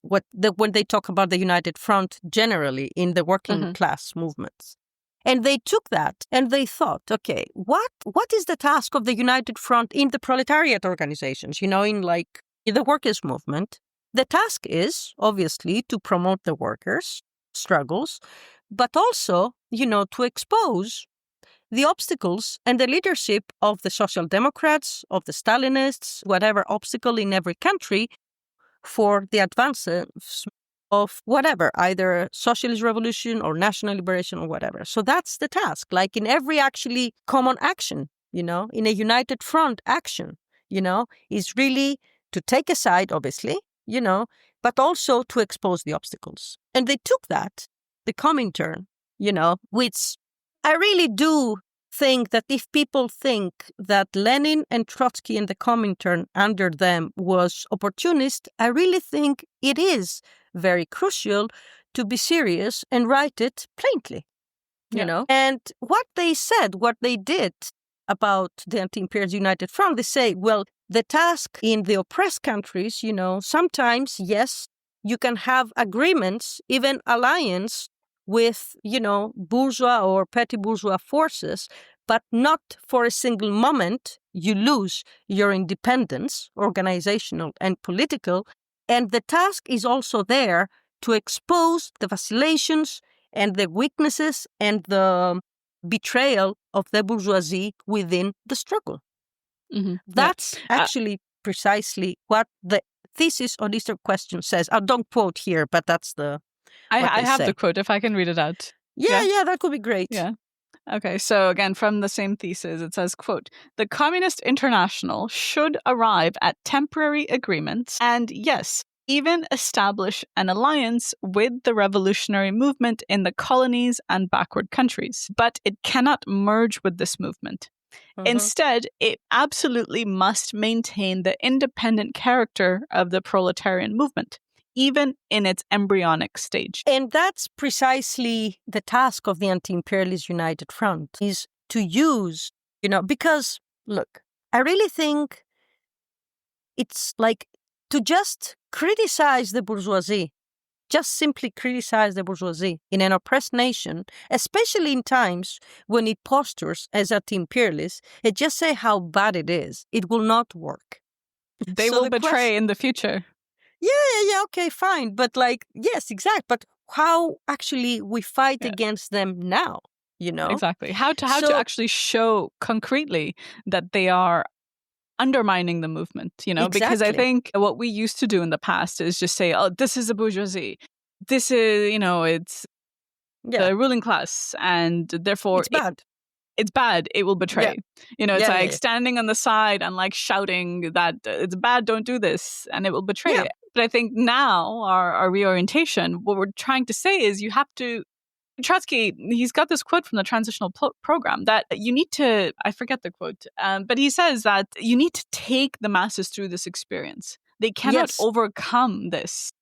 when they talk about the United Front generally in the working class movements. And they took that and they thought, okay, what is the task of the United Front in the proletariat organizations, in the workers' movement? The task is, obviously, to promote the workers' struggles, but also, to expose the obstacles and the leadership of the Social Democrats, of the Stalinists, whatever obstacle in every country for the advances of whatever, either socialist revolution or national liberation or whatever. So that's the task, like in every actually common action, in a united front action, is really to take a side, obviously, but also to expose the obstacles. And they took that, the Comintern, which I really do think that if people think that Lenin and Trotsky and the Comintern under them was opportunist, I really think it is very crucial to be serious and write it plainly, you know. And what they said, what they did about the Anti-Imperialist United Front, they say, well, the task in the oppressed countries, sometimes, yes, you can have agreements, even alliance with, bourgeois or petty bourgeois forces, but not for a single moment you lose your independence, organizational and political. And the task is also there to expose the vacillations and the weaknesses and the betrayal of the bourgeoisie within the struggle. Mm-hmm. That's actually precisely what the thesis on Easter question says. I don't quote here, but that's I have the quote, if I can read it out. Yeah, that could be great. Yeah. Okay, so again, from the same thesis, it says, quote, "The Communist International should arrive at temporary agreements and, yes, even establish an alliance with the revolutionary movement in the colonies and backward countries. But it cannot merge with this movement. Instead, it absolutely must maintain the independent character of the proletarian movement, even in its embryonic stage." And that's precisely the task of the Anti-Imperialist United Front, is to use, because, look, I really think it's like to just criticize the bourgeoisie, just simply criticize the bourgeoisie in an oppressed nation, especially in times when it postures as anti-imperialist, and just say how bad it is. It will not work. They will betray in the future. Yeah, okay, fine. But yes, exactly. But how actually we fight against them now, Exactly. How to actually show concretely that they are undermining the movement, because I think what we used to do in the past is just say, oh, this is the bourgeoisie. This is, it's the ruling class, and therefore it's bad. It's bad. It will betray. It's standing on the side and shouting that it's bad, don't do this, and it will betray it. But I think now our reorientation, what we're trying to say is you have to, Trotsky, he's got this quote from the transitional program that you need to, I forget the quote, but he says that you need to take the masses through this experience. They cannot overcome this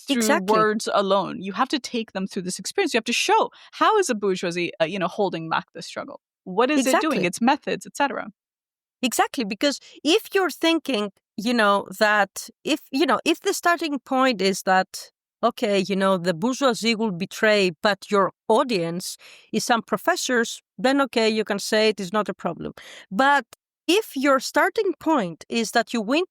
through words alone. You have to take them through this experience. You have to show how is a bourgeoisie, holding back the struggle. What is it doing? Its methods, etc. Exactly, because if you're thinking, that if the starting point is that, okay, the bourgeoisie will betray, but your audience is some professors, then okay, you can say it is not a problem. But if your starting point is that you win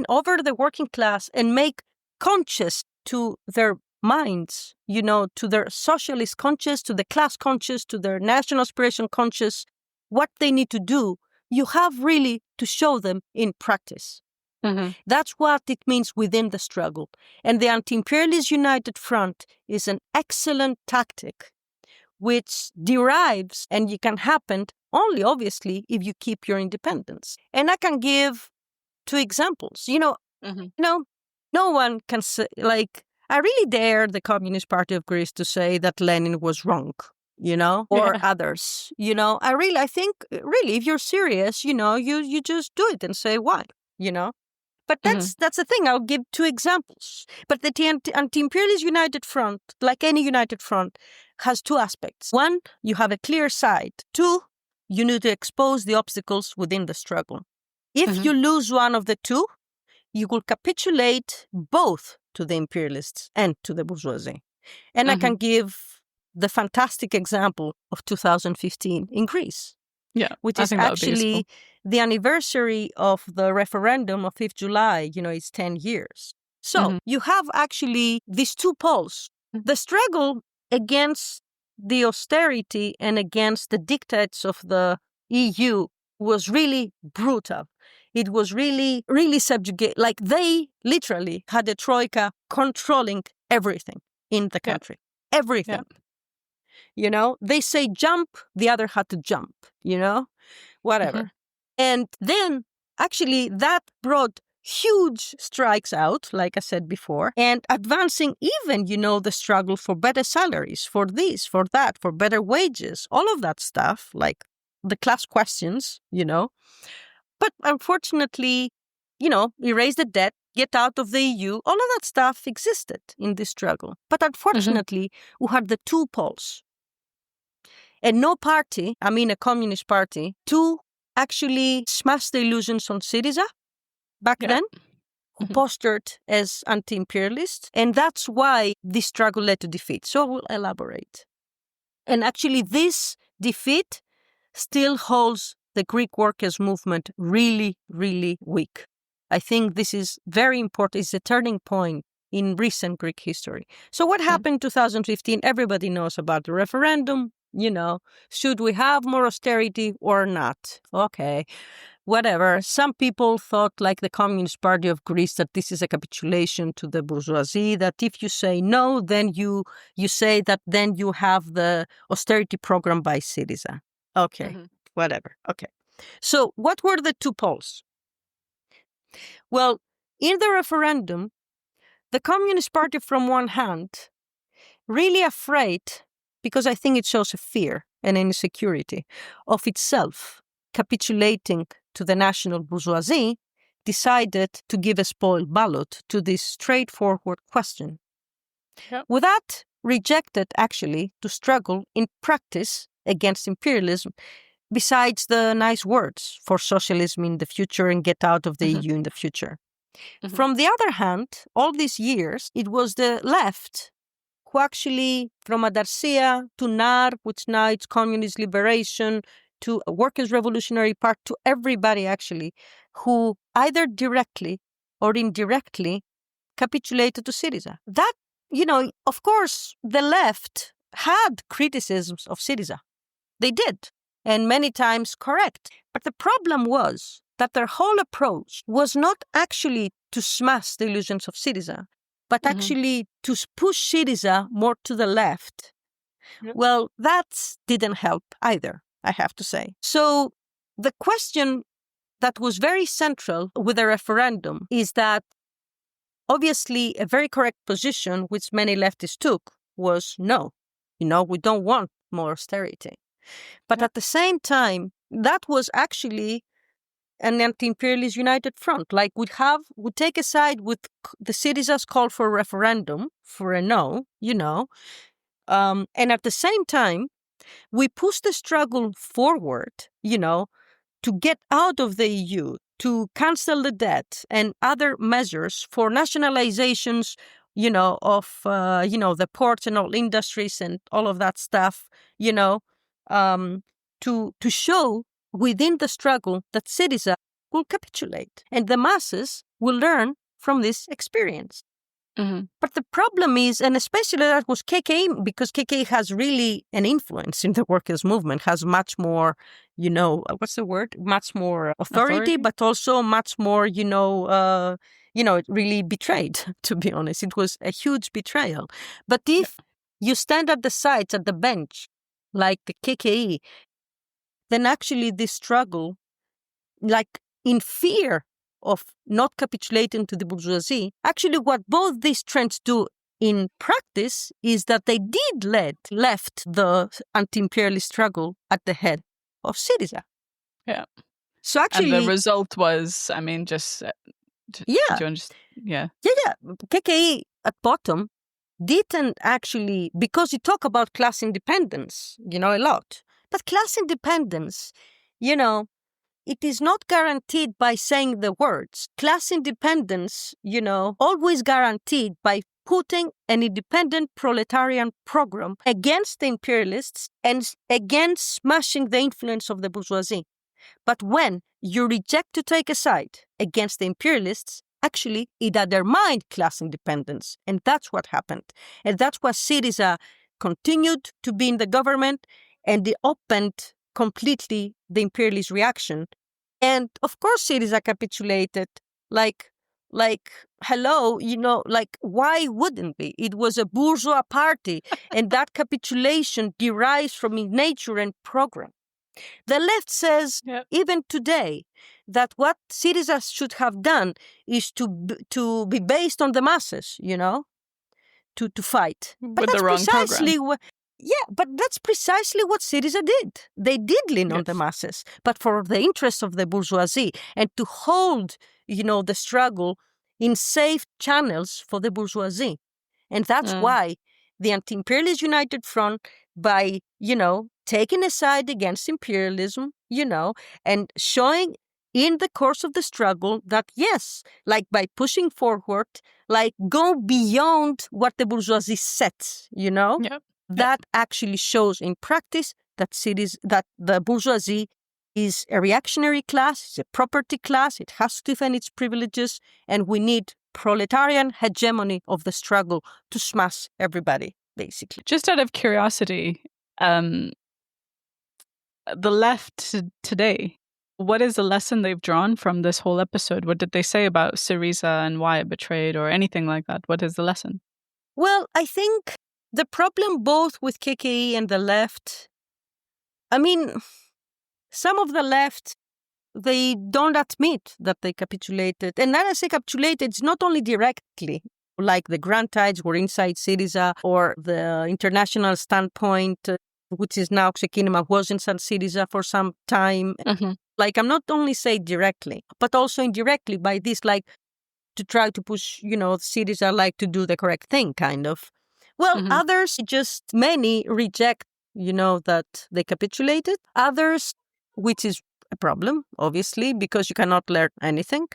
over the working class and make conscious to their minds, to their socialist conscious, to the class conscious, to their national aspiration conscious, what they need to do, you have really to show them in practice. That's what it means within the struggle. And the Anti-Imperialist United Front is an excellent tactic, which derives, and it can happen only, obviously, if you keep your independence. And I can give 2 examples. No one can say, I really dare the Communist Party of Greece to say that Lenin was wrong, or others, I think, really, if you're serious, you just do it and say why, But that's the thing. I'll give 2 examples. But the Anti-Imperialist United Front, like any united front, has 2 aspects. 1, you have a clear side. 2, you need to expose the obstacles within the struggle. If you lose one of the 2, you will capitulate both to the imperialists and to the bourgeoisie. And I can give the fantastic example of 2015 in Greece. Which is actually the anniversary of the referendum of 5th July, it's 10 years. So you have actually these 2 poles. The struggle against the austerity and against the dictates of the EU was really brutal. It was really, really subjugate. They literally had a troika controlling everything in the country. Everything. They say jump, the other had to jump, whatever. And then actually that brought huge strikes out, like I said before, and advancing even, the struggle for better salaries, for this, for that, for better wages, all of that stuff, like the class questions, But unfortunately, erase the debt, get out of the EU, all of that stuff existed in this struggle. But unfortunately, we had the 2 poles. And no party, a communist party, 2 actually smashed the illusions on Syriza back then, who postured as anti-imperialists. And that's why this struggle led to defeat. So I will elaborate. And actually, this defeat still holds the Greek workers' movement really, really weak. I think this is very important. It's a turning point in recent Greek history. So what happened in 2015? Everybody knows about the referendum. Should we have more austerity or not? Okay, whatever. Some people thought, like the Communist Party of Greece, that this is a capitulation to the bourgeoisie, that if you say no, then you say that then you have the austerity program by Syriza. Okay, whatever. Okay. So what were the two poles? Well, in the referendum, the Communist Party, from one hand, really afraid, because I think it shows a fear and an insecurity of itself capitulating to the national bourgeoisie, decided to give a spoiled ballot to this straightforward question. Yep. With that, rejected actually to struggle in practice against imperialism, besides the nice words for socialism in the future and get out of the EU in the future. From the other hand, all these years, it was the left who actually, from Adarsia to NAR, which now it's Communist Liberation, to a Workers' Revolutionary Party, to everybody actually, who either directly or indirectly capitulated to Syriza. That, of course, the left had criticisms of Syriza. They did, and many times correct. But the problem was that their whole approach was not actually to smash the illusions of Syriza, but actually to push Syriza more to the left. Yep. Well, that didn't help either, I have to say. So the question that was very central with the referendum is that obviously a very correct position, which many leftists took, was no. We don't want more austerity. But at the same time, that was actually an anti-imperialist united front. Like would take a side with the Syriza's call for a referendum, for a no, and at the same time, we push the struggle forward, to get out of the EU, to cancel the debt and other measures for nationalizations, of, the ports and all industries and all of that stuff, to show within the struggle that Syriza will capitulate and the masses will learn from this experience. But the problem is, and especially that was KKE, because KKE has really an influence in the workers' movement, has much more, what's the word? Much more authority, but also much more, it really betrayed, to be honest. It was a huge betrayal. But if you stand at the sides, at the bench, like the KKE, then actually this struggle, like in fear of not capitulating to the bourgeoisie, actually what both these trends do in practice is that they did left the anti-imperialist struggle at the head of Syriza. Yeah. So actually... And the result was, KKE at bottom didn't actually, because you talk about class independence, a lot. But class independence, it is not guaranteed by saying the words. Class independence, always guaranteed by putting an independent proletarian program against the imperialists and against smashing the influence of the bourgeoisie. But when you reject to take a side against the imperialists, actually it undermined class independence. And that's what happened. And that's why Syriza continued to be in the government, and they opened completely the imperialist reaction. And of course, Syriza capitulated like, hello, why wouldn't be? It was a bourgeois party, and that capitulation derives from its nature and program. The left says, even today, that what Syriza should have done is to be based on the masses, to fight. But with the wrong program. But that's precisely what Syriza did. They did lean on the masses, but for the interests of the bourgeoisie and to hold, the struggle in safe channels for the bourgeoisie. And that's why the Anti-Imperialist United Front by, taking a side against imperialism, and showing in the course of the struggle that, yes, like by pushing forward, like go beyond what the bourgeoisie sets, Yep. that actually shows in practice that the bourgeoisie is a reactionary class, it's a property class, it has to defend its privileges, and we need proletarian hegemony of the struggle to smash everybody, basically. Just out of curiosity, the left today, what is the lesson they've drawn from this whole episode? What did they say about Syriza and why it betrayed or anything like that? What is the lesson? Well, I think the problem both with KKE and the left, some of the left, they don't admit that they capitulated. And when I say capitulated, it's not only directly, like the Grantides were inside Syriza, or the International Standpoint, which is now Ξεκίνημα, was inside Syriza for some time. Mm-hmm. Like, I'm not only saying directly, but also indirectly by this, like, to try to push, Syriza, like, to do the correct thing, kind of. Well, Mm-hmm. others, many reject, that they capitulated. Others, which is a problem, obviously, because you cannot learn anything.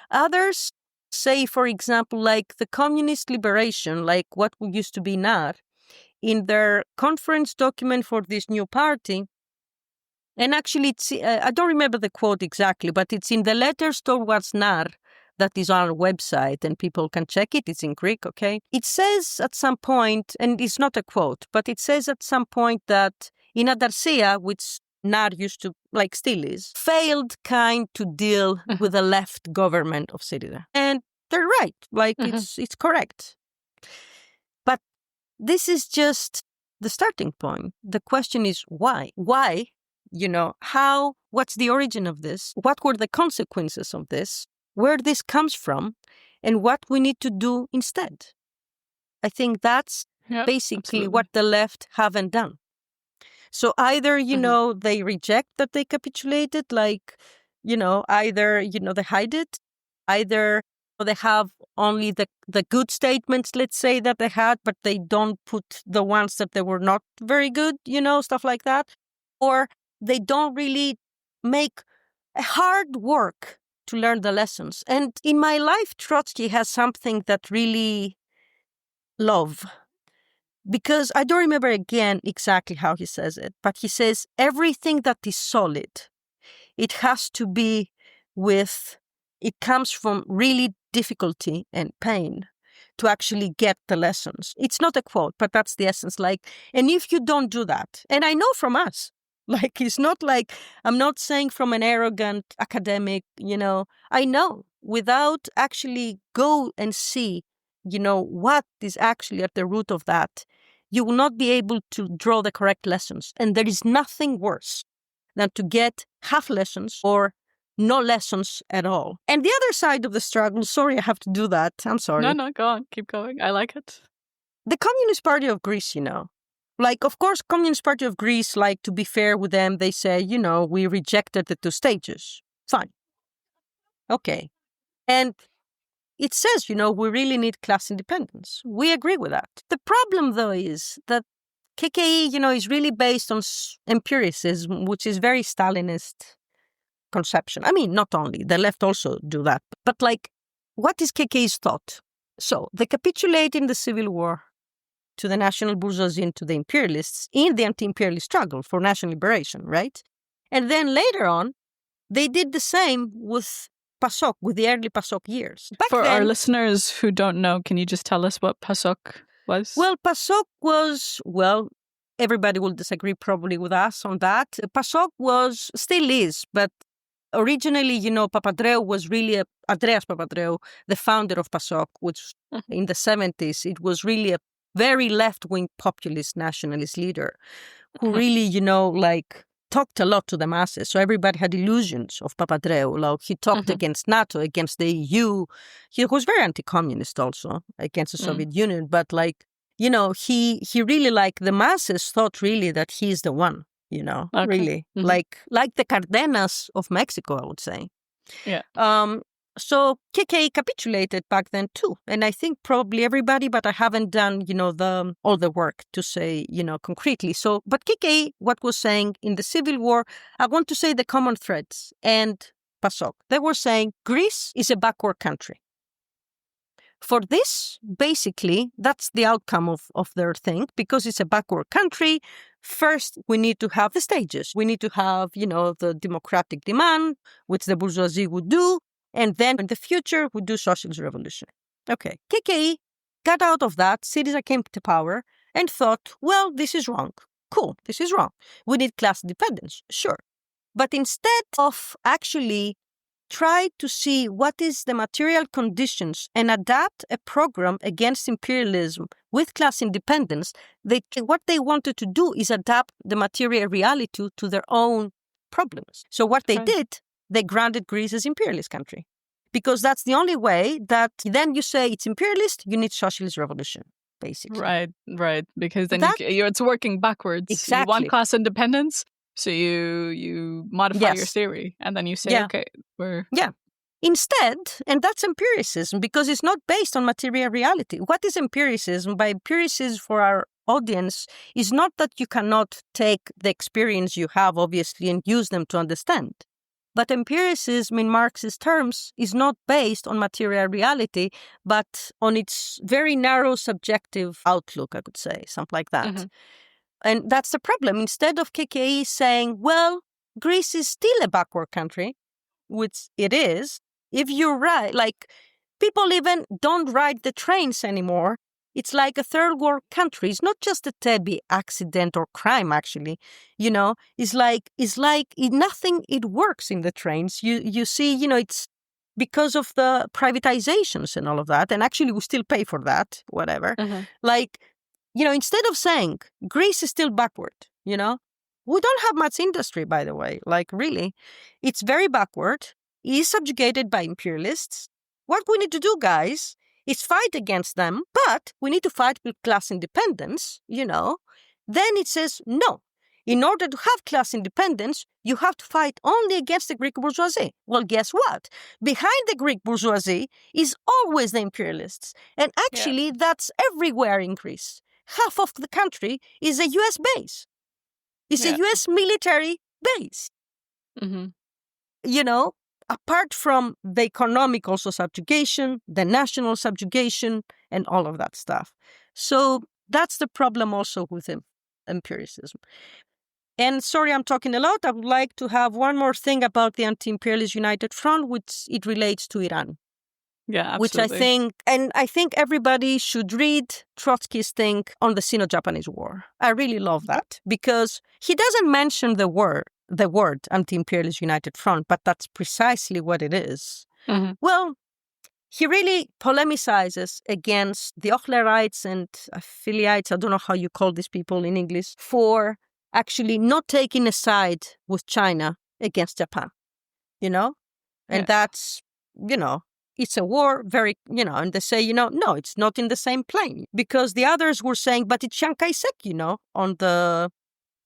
Others say, for example, like the communist liberation, like what used to be NAR, in their conference document for this new party. And actually, it's I don't remember the quote exactly, but it's in the letters towards NAR that is on our website, and people can check it. It's in Greek, okay? It says at some point, and it's not a quote, but it says at some point that in Adarsia, which NAR used to, like still is, failed kind to deal with the left government of Syria. And they're right, like it's correct. But this is just the starting point. The question is why? Why? How, what's the origin of this? What were the consequences of this? Where this comes from? And what we need to do instead? I think that's basically what the left haven't done. So either, they reject that they capitulated, like, either, they hide it, either they have only the good statements, let's say, that they had, but they don't put the ones that they were not very good, stuff like that. Or they don't really make a hard work to learn the lessons. And in my life, Trotsky has something that really love. Because I don't remember again exactly how he says it, but he says everything that is solid, it has to be it comes from really difficulty and pain to actually get the lessons. It's not a quote, but that's the essence. Like, and if you don't do that, and I know from us, like, it's not like, I'm not saying from an arrogant academic, I know without actually go and see, what is actually at the root of that, you will not be able to draw the correct lessons. And there is nothing worse than to get half lessons or no lessons at all. And the other side of the struggle, sorry, I have to do that. I'm sorry. No, go on. Keep going. I like it. The Communist Party of Greece, like, of course, Communist Party of Greece, like, to be fair with them, they say, we rejected the two stages. Fine. Okay. And it says, we really need class independence. We agree with that. The problem, though, is that KKE, is really based on empiricism, which is very Stalinist conception. I mean, not only, the left also do that. But, like, what is KKE's thought? So, they capitulate in the Civil War to the national bourgeoisie and to the imperialists in the anti-imperialist struggle for national liberation, right? And then later on, they did the same with PASOK, with the early PASOK years. For our listeners who don't know, can you just tell us what PASOK was? Well, PASOK was, everybody will disagree probably with us on that. PASOK still is, but originally, Papandreou was really Andreas Papandreou, the founder of PASOK, which in the 70s, it was really a very left-wing populist nationalist leader who really, like, talked a lot to the masses. So everybody had illusions of Papandreou. Like, he talked against NATO, against the EU. He was very anti-communist also, against the Soviet Union. But, like, he really, like, the masses thought really that he's the one, really. Like the Cardenas of Mexico, I would say. Yeah. So KK capitulated back then too. And I think probably everybody, but I haven't done, all the work to say, concretely. So, but KK, what was saying in the Civil War, I want to say the common threads and PASOK. They were saying Greece is a backward country. For this, basically, that's the outcome of their thing, because it's a backward country. First, we need to have the stages. We need to have, the democratic demand, which the bourgeoisie would do. And then in the future, we do socialist revolution. Okay. KK got out of that. Syriza came to power and thought, well, this is wrong. Cool, this is wrong. We need class independence. Sure. But instead of actually try to see what is the material conditions and adapt a program against imperialism with class independence, what they wanted to do is adapt the material reality to their own problems. So what they did, they granted Greece as imperialist country, because that's the only way that then you say it's imperialist, you need socialist revolution, basically. Right. Because then it's working backwards. Exactly. You want class independence, so you modify your theory, and then you say, okay, we're... Yeah. Instead, and that's empiricism, because it's not based on material reality. What is empiricism? By empiricism, for our audience, is not that you cannot take the experience you have, obviously, and use them to understand. But empiricism, in Marxist terms, is not based on material reality, but on its very narrow subjective outlook, I could say, something like that. Mm-hmm. And that's the problem. Instead of KKE saying, well, Greece is still a backward country, which it is, if you're right, like people even don't ride the trains anymore. It's like a third world country. It's not just a Tebi accident or crime, actually. It's like nothing, it works in the trains. You see, it's because of the privatizations and all of that. And actually, we still pay for that, whatever. Mm-hmm. Instead of saying Greece is still backward, we don't have much industry, by the way. Really, it's very backward. It is subjugated by imperialists. What we need to do, guys, is fight against them, but we need to fight with class independence, Then it says, no, in order to have class independence, you have to fight only against the Greek bourgeoisie. Well, guess what? Behind the Greek bourgeoisie is always the imperialists. And actually, that's everywhere in Greece. Half of the country is a U.S. base. It's a U.S. military base. Mm-hmm. Apart from the economic also subjugation, the national subjugation, and all of that stuff. So that's the problem also with empiricism. And sorry, I'm talking a lot. I would like to have one more thing about the Anti-Imperialist United Front, which it relates to Iran. Yeah, absolutely. Which I think everybody should read Trotsky's thing on the Sino-Japanese War. I really love that, because he doesn't mention the word Anti-Imperialist United Front, but that's precisely what it is. Mm-hmm. Well, he really polemicizes against the Ochlerites and affiliates, I don't know how you call these people in English, for actually not taking a side with China against Japan, And that's, it's a war, very, and they say, no, it's not in the same plane, because the others were saying, but it's Chiang Kai-shek, on the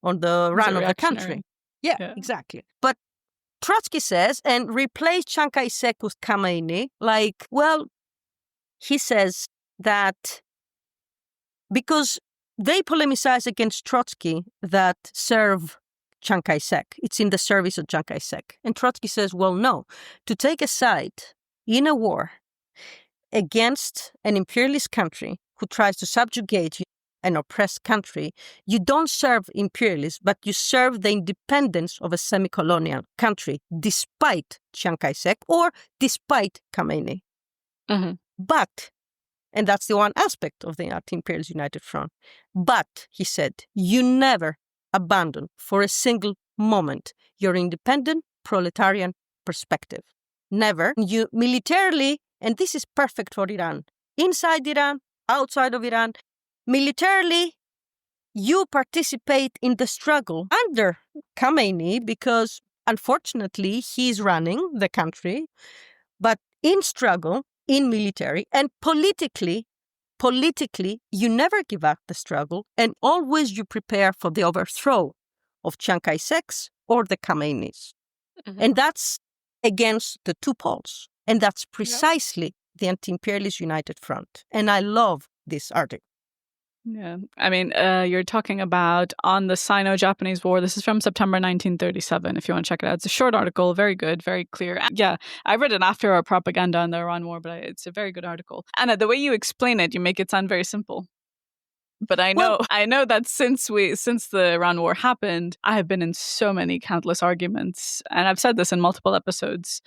run of the country. Yeah, exactly. But Trotsky says, and replace Chiang Kai-shek with Khomeini, he says that because they polemicize against Trotsky that serve Chiang Kai-shek. It's in the service of Chiang Kai-shek. And Trotsky says, well, no, to take a side in a war against an imperialist country who tries to subjugate an oppressed country, you don't serve imperialists, but you serve the independence of a semi-colonial country, despite Chiang Kai-shek or despite Khomeini. Mm-hmm. But, and that's the one aspect of the Anti-Imperialist United Front, but, he said, you never abandon for a single moment your independent proletarian perspective. Never. You militarily, and this is perfect for Iran, inside Iran, outside of Iran, militarily, you participate in the struggle under Khomeini because, unfortunately, he's running the country, but in struggle, in military, and politically, you never give up the struggle, and always you prepare for the overthrow of Chiang Kai-shek's or the Khomeinis. Mm-hmm. And that's against the two poles. And that's precisely the Anti-Imperialist United Front. And I love this article. Yeah. I mean, you're talking about on the Sino-Japanese War. This is from September 1937, if you want to check it out. It's a short article, very good, very clear. Yeah, I read it after our propaganda on the Iran War, but it's a very good article. Anna, the way you explain it, you make it sound very simple. But I know that since the Iran War happened, I have been in so many countless arguments, and I've said this in multiple episodes,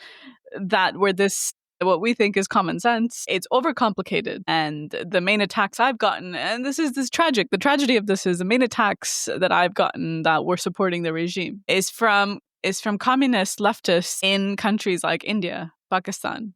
that where this what we think is common sense, it's overcomplicated. And the main attacks I've gotten, and this is tragic. The tragedy of this is the main attacks that I've gotten that were supporting the regime is from communist leftists in countries like India, Pakistan,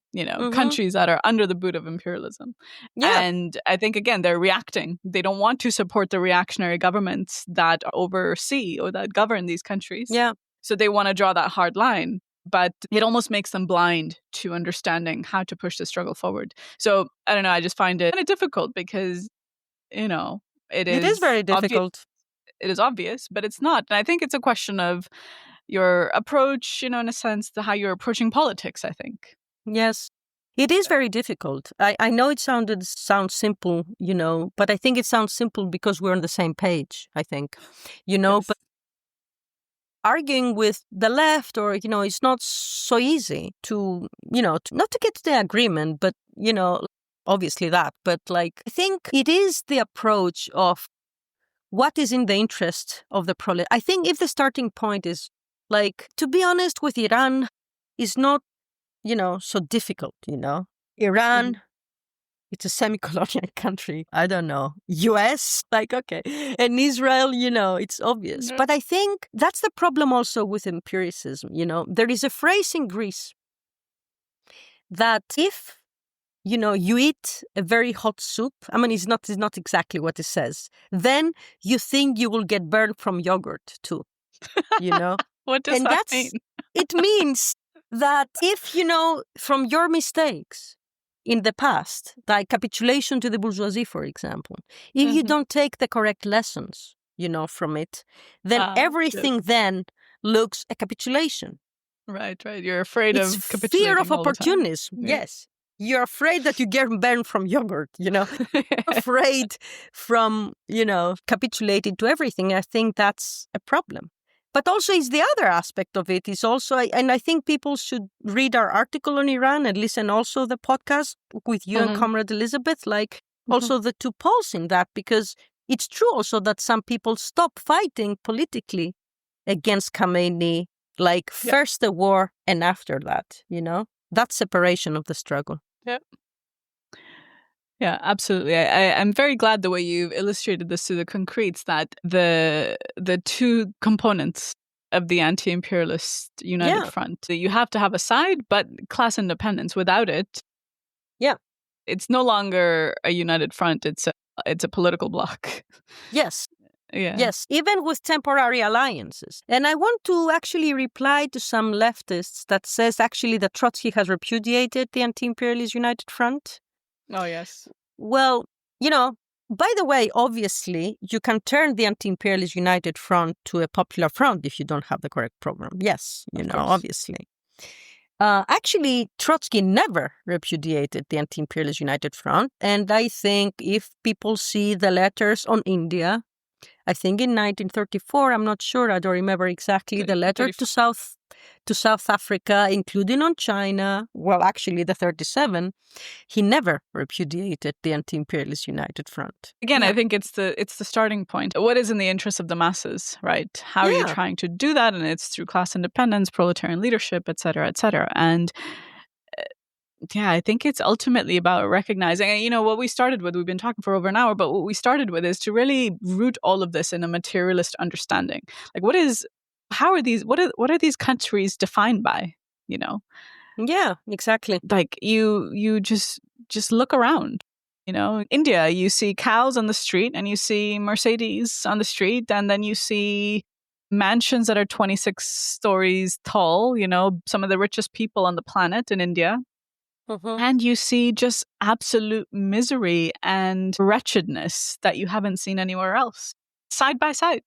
countries that are under the boot of imperialism. Yeah. And I think, again, they're reacting. They don't want to support the reactionary governments that oversee or that govern these countries. Yeah. So they want to draw that hard line. But it almost makes them blind to understanding how to push the struggle forward. So, I don't know, I just find it kind of difficult because, it is very difficult. It is obvious, but it's not. And I think it's a question of your approach, in a sense, to how you're approaching politics, I think. Yes. It is very difficult. I know it sounds simple, but I think it sounds simple because we're on the same page, I think, Yes. But arguing with the left or, it's not so easy to, not to get to the agreement, but, obviously that. But I think it is the approach of what is in the interest of the prolet. I think if the starting point is to be honest with Iran is not, so difficult, Iran, it's a semi-colonial country. I don't know. US, okay. And Israel, it's obvious. Mm-hmm. But I think that's the problem also with empiricism, There is a phrase in Greece that if, you eat a very hot soup, I mean, it's not exactly what it says, then you think you will get burned from yogurt too, What does that mean? It means that if, from your mistakes in the past, like capitulation to the bourgeoisie, for example, if you don't take the correct lessons, from it, then everything then looks a capitulation. Right. You're afraid of capitulating. Fear of opportunism, yes. You're afraid that you get burned from yogurt, afraid from, capitulating to everything. I think that's a problem. But also is the other aspect of it is also, and I think people should read our article on Iran and listen also the podcast with you and Comrade Elizabeth, also the two poles in that, because it's true also that some people stop fighting politically against Khamenei, first the war and after that, that separation of the struggle. Yeah. Yeah, absolutely. I'm very glad the way you've illustrated this to the concretes, that the two components of the anti-imperialist united front, you have to have a side, but class independence, without it, it's no longer a united front. It's a political bloc. Yes. Yeah. Yes, even with temporary alliances. And I want to actually reply to some leftists that says actually that Trotsky has repudiated the anti-imperialist united front. Oh, yes. Well, by the way, obviously, you can turn the anti-imperialist united front to a popular front if you don't have the correct program. Yes, obviously. Actually, Trotsky never repudiated the anti-imperialist united front. And I think if people see the letters on India, I think in 1934, I'm not sure, I don't remember exactly, the letter to South Africa, including on China, well, actually the 37, he never repudiated the anti-imperialist united front. Again, I think it's the starting point. What is in the interest of the masses, right? How are you trying to do that? And it's through class independence, proletarian leadership, et cetera, et cetera. And I think it's ultimately about recognizing, what we started with, we've been talking for over an hour, but what we started with is to really root all of this in a materialist understanding. What are these countries defined by, Yeah, exactly. You just look around, India, you see cows on the street and you see Mercedes on the street, and then you see mansions that are 26 stories tall, some of the richest people on the planet in India. And you see just absolute misery and wretchedness that you haven't seen anywhere else, side by side,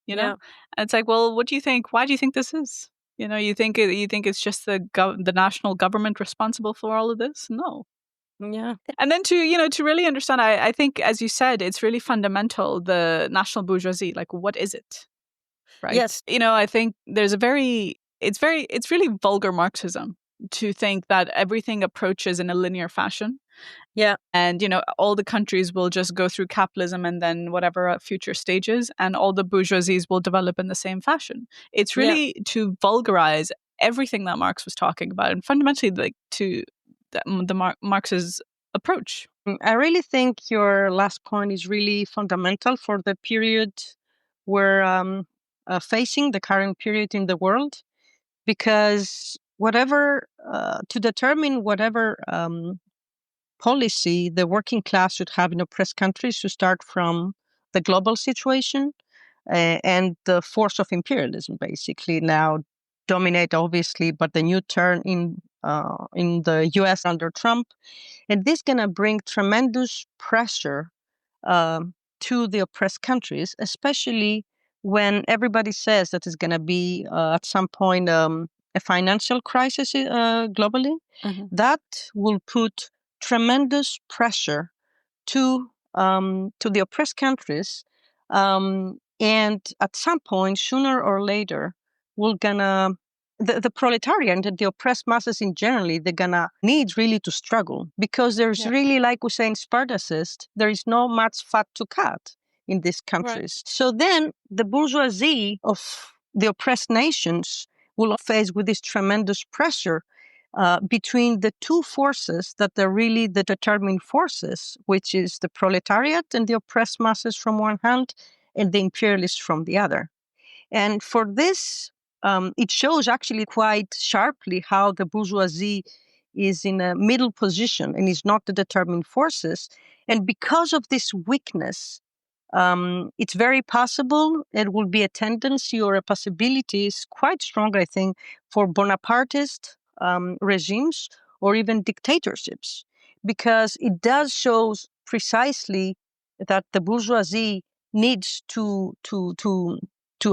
And it's well, what do you think? Why do you think this is? You think it's just the national government responsible for all of this? No. Yeah. And then to really understand, I think, as you said, it's really fundamental, the national bourgeoisie. Like, what is it? Right? Yes. I think there's it's really vulgar Marxism to think that everything approaches in a linear fashion. Yeah. And, all the countries will just go through capitalism and then whatever future stages, and all the bourgeoisies will develop in the same fashion. It's really to vulgarize everything that Marx was talking about, and fundamentally, like, to Marx's approach. I really think your last point is really fundamental for the period we're facing, the current period in the world, because to determine whatever policy the working class should have in oppressed countries should start from the global situation and the force of imperialism, basically now dominate, obviously, but the new turn in the U.S. under Trump, and this is gonna bring tremendous pressure to the oppressed countries, especially when everybody says that it's gonna be at some point a financial crisis globally. That will put tremendous pressure to the oppressed countries, and at some point, sooner or later, we're gonna the proletariat and the oppressed masses in generally, they're gonna need really to struggle because there's really, like we say in Spartacist, there is no much fat to cut in these countries. Right. So then the bourgeoisie of the oppressed nations will face with this tremendous pressure between the two forces that are really the determining forces, which is the proletariat and the oppressed masses from one hand, and the imperialists from the other. And for this, it shows actually quite sharply how the bourgeoisie is in a middle position and is not the determining forces. And because of this weakness, it's very possible it will be a tendency or a possibility is quite strong, I think, for Bonapartist regimes or even dictatorships, because it does show precisely that the bourgeoisie needs to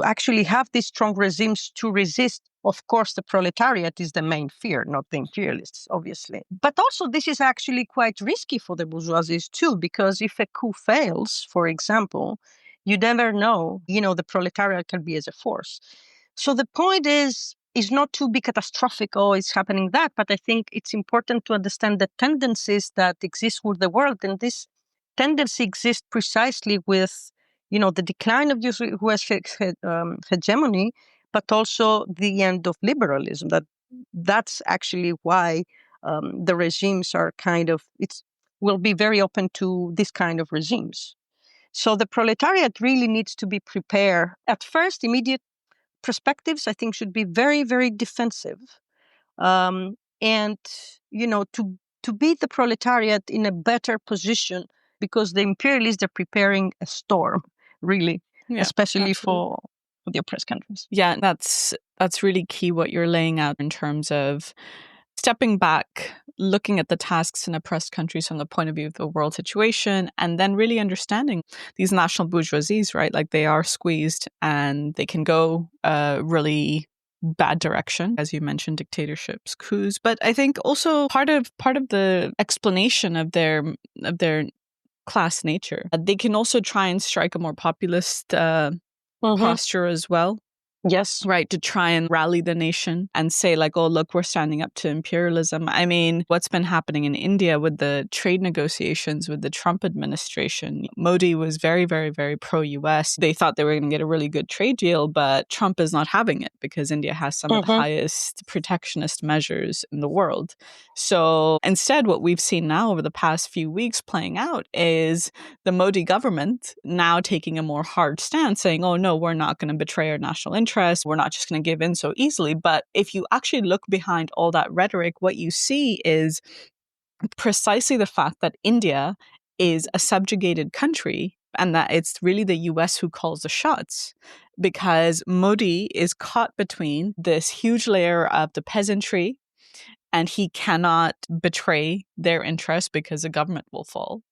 actually have these strong regimes to resist. Of course, the proletariat is the main fear, not the imperialists, obviously. But also, this is actually quite risky for the bourgeoisies too, because if a coup fails, for example, you never know, the proletariat can be as a force. So the point is not to be catastrophic, oh, it's happening that, but I think it's important to understand the tendencies that exist with the world. And this tendency exists precisely with the decline of U.S. hegemony, but also the end of liberalism. That's actually why the regimes are will be very open to this kind of regimes. So the proletariat really needs to be prepared. At first, immediate perspectives, I think, should be very, very defensive, and to beat the proletariat in a better position, because the imperialists are preparing a storm, really, especially absolutely. For the oppressed countries. Yeah, that's really key what you're laying out in terms of stepping back, looking at the tasks in oppressed countries from the point of view of the world situation, and then really understanding these national bourgeoisies, right? Like, they are squeezed and they can go really bad direction, as you mentioned, dictatorships, coups. But I think also part of the explanation of their class nature, they can also try and strike a more populist posture as well. Yes. Right, to try and rally the nation and say, like, oh, look, we're standing up to imperialism. I mean, what's been happening in India with the trade negotiations with the Trump administration? Modi was very, very, very pro-US. They thought they were going to get a really good trade deal, but Trump is not having it because India has some of the highest protectionist measures in the world. So instead, what we've seen now over the past few weeks playing out is the Modi government now taking a more hard stance, saying, oh, no, we're not going to betray our national interest. We're not just going to give in so easily. But if you actually look behind all that rhetoric, what you see is precisely the fact that India is a subjugated country and that it's really the US who calls the shots, because Modi is caught between this huge layer of the peasantry and he cannot betray their interests because the government will fall.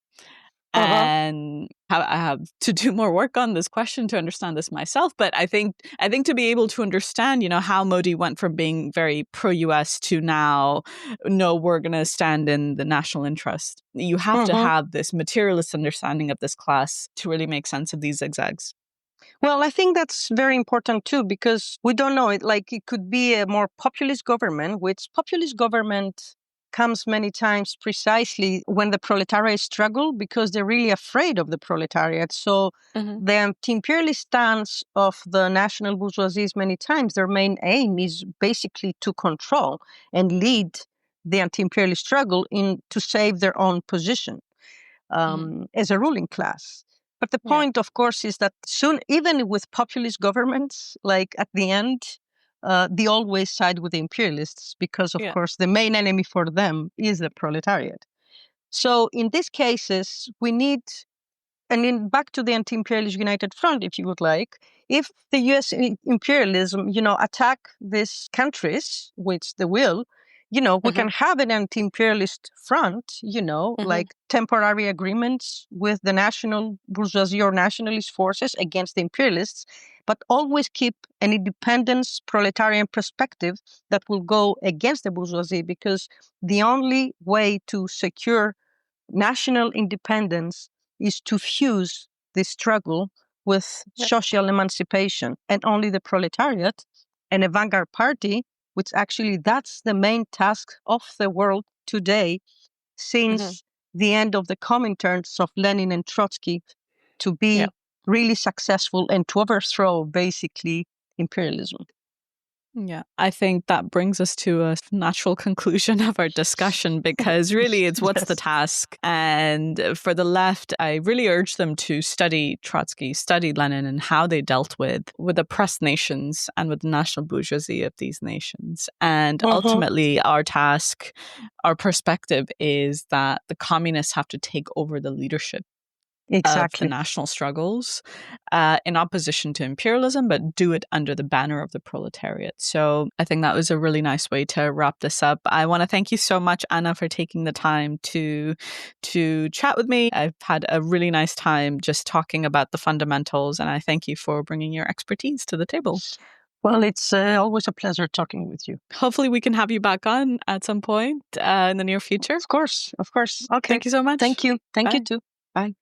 and I have to do more work on this question to understand this myself. But I think to be able to understand, how Modi went from being very pro-US to now, no, we're going to stand in the national interest. You have to have this materialist understanding of this class to really make sense of these zigzags. Well, I think that's very important too, because we don't know it. Like, it could be a more populist government, which populist government comes many times precisely when the proletariat struggle, because they're really afraid of the proletariat. So the anti-imperialist stance of the national bourgeoisie many times, their main aim is basically to control and lead the anti-imperialist struggle to save their own position as a ruling class. But the point, of course, is that soon, even with populist governments, like at the end, they always side with the imperialists because, of course, the main enemy for them is the proletariat. So in these cases, we need, and in back to the anti-imperialist united front, if you would like, if the US imperialism, attack these countries, which they will, we can have an anti-imperialist front, like temporary agreements with the national bourgeoisie or nationalist forces against the imperialists, but always keep an independent proletarian perspective that will go against the bourgeoisie, because the only way to secure national independence is to fuse the struggle with social emancipation, and only the proletariat and a vanguard party, which actually that's the main task of the world today since the end of the Cominterns of Lenin and Trotsky, to be really successful and to overthrow basically imperialism. Yeah, I think that brings us to a natural conclusion of our discussion, because really it's what's the task? And for the left, I really urge them to study Trotsky, study Lenin, and how they dealt with oppressed nations and with the national bourgeoisie of these nations. And ultimately, our task, our perspective is that the communists have to take over the leadership of the national struggles in opposition to imperialism, but do it under the banner of the proletariat. So I think that was a really nice way to wrap this up. I want to thank you so much, Anna, for taking the time to chat with me. I've had a really nice time just talking about the fundamentals, and I thank you for bringing your expertise to the table. Well, it's always a pleasure talking with you. Hopefully we can have you back on at some point in the near future. Of course. Okay. Thank you so much. Thank you. Thank you too. Bye.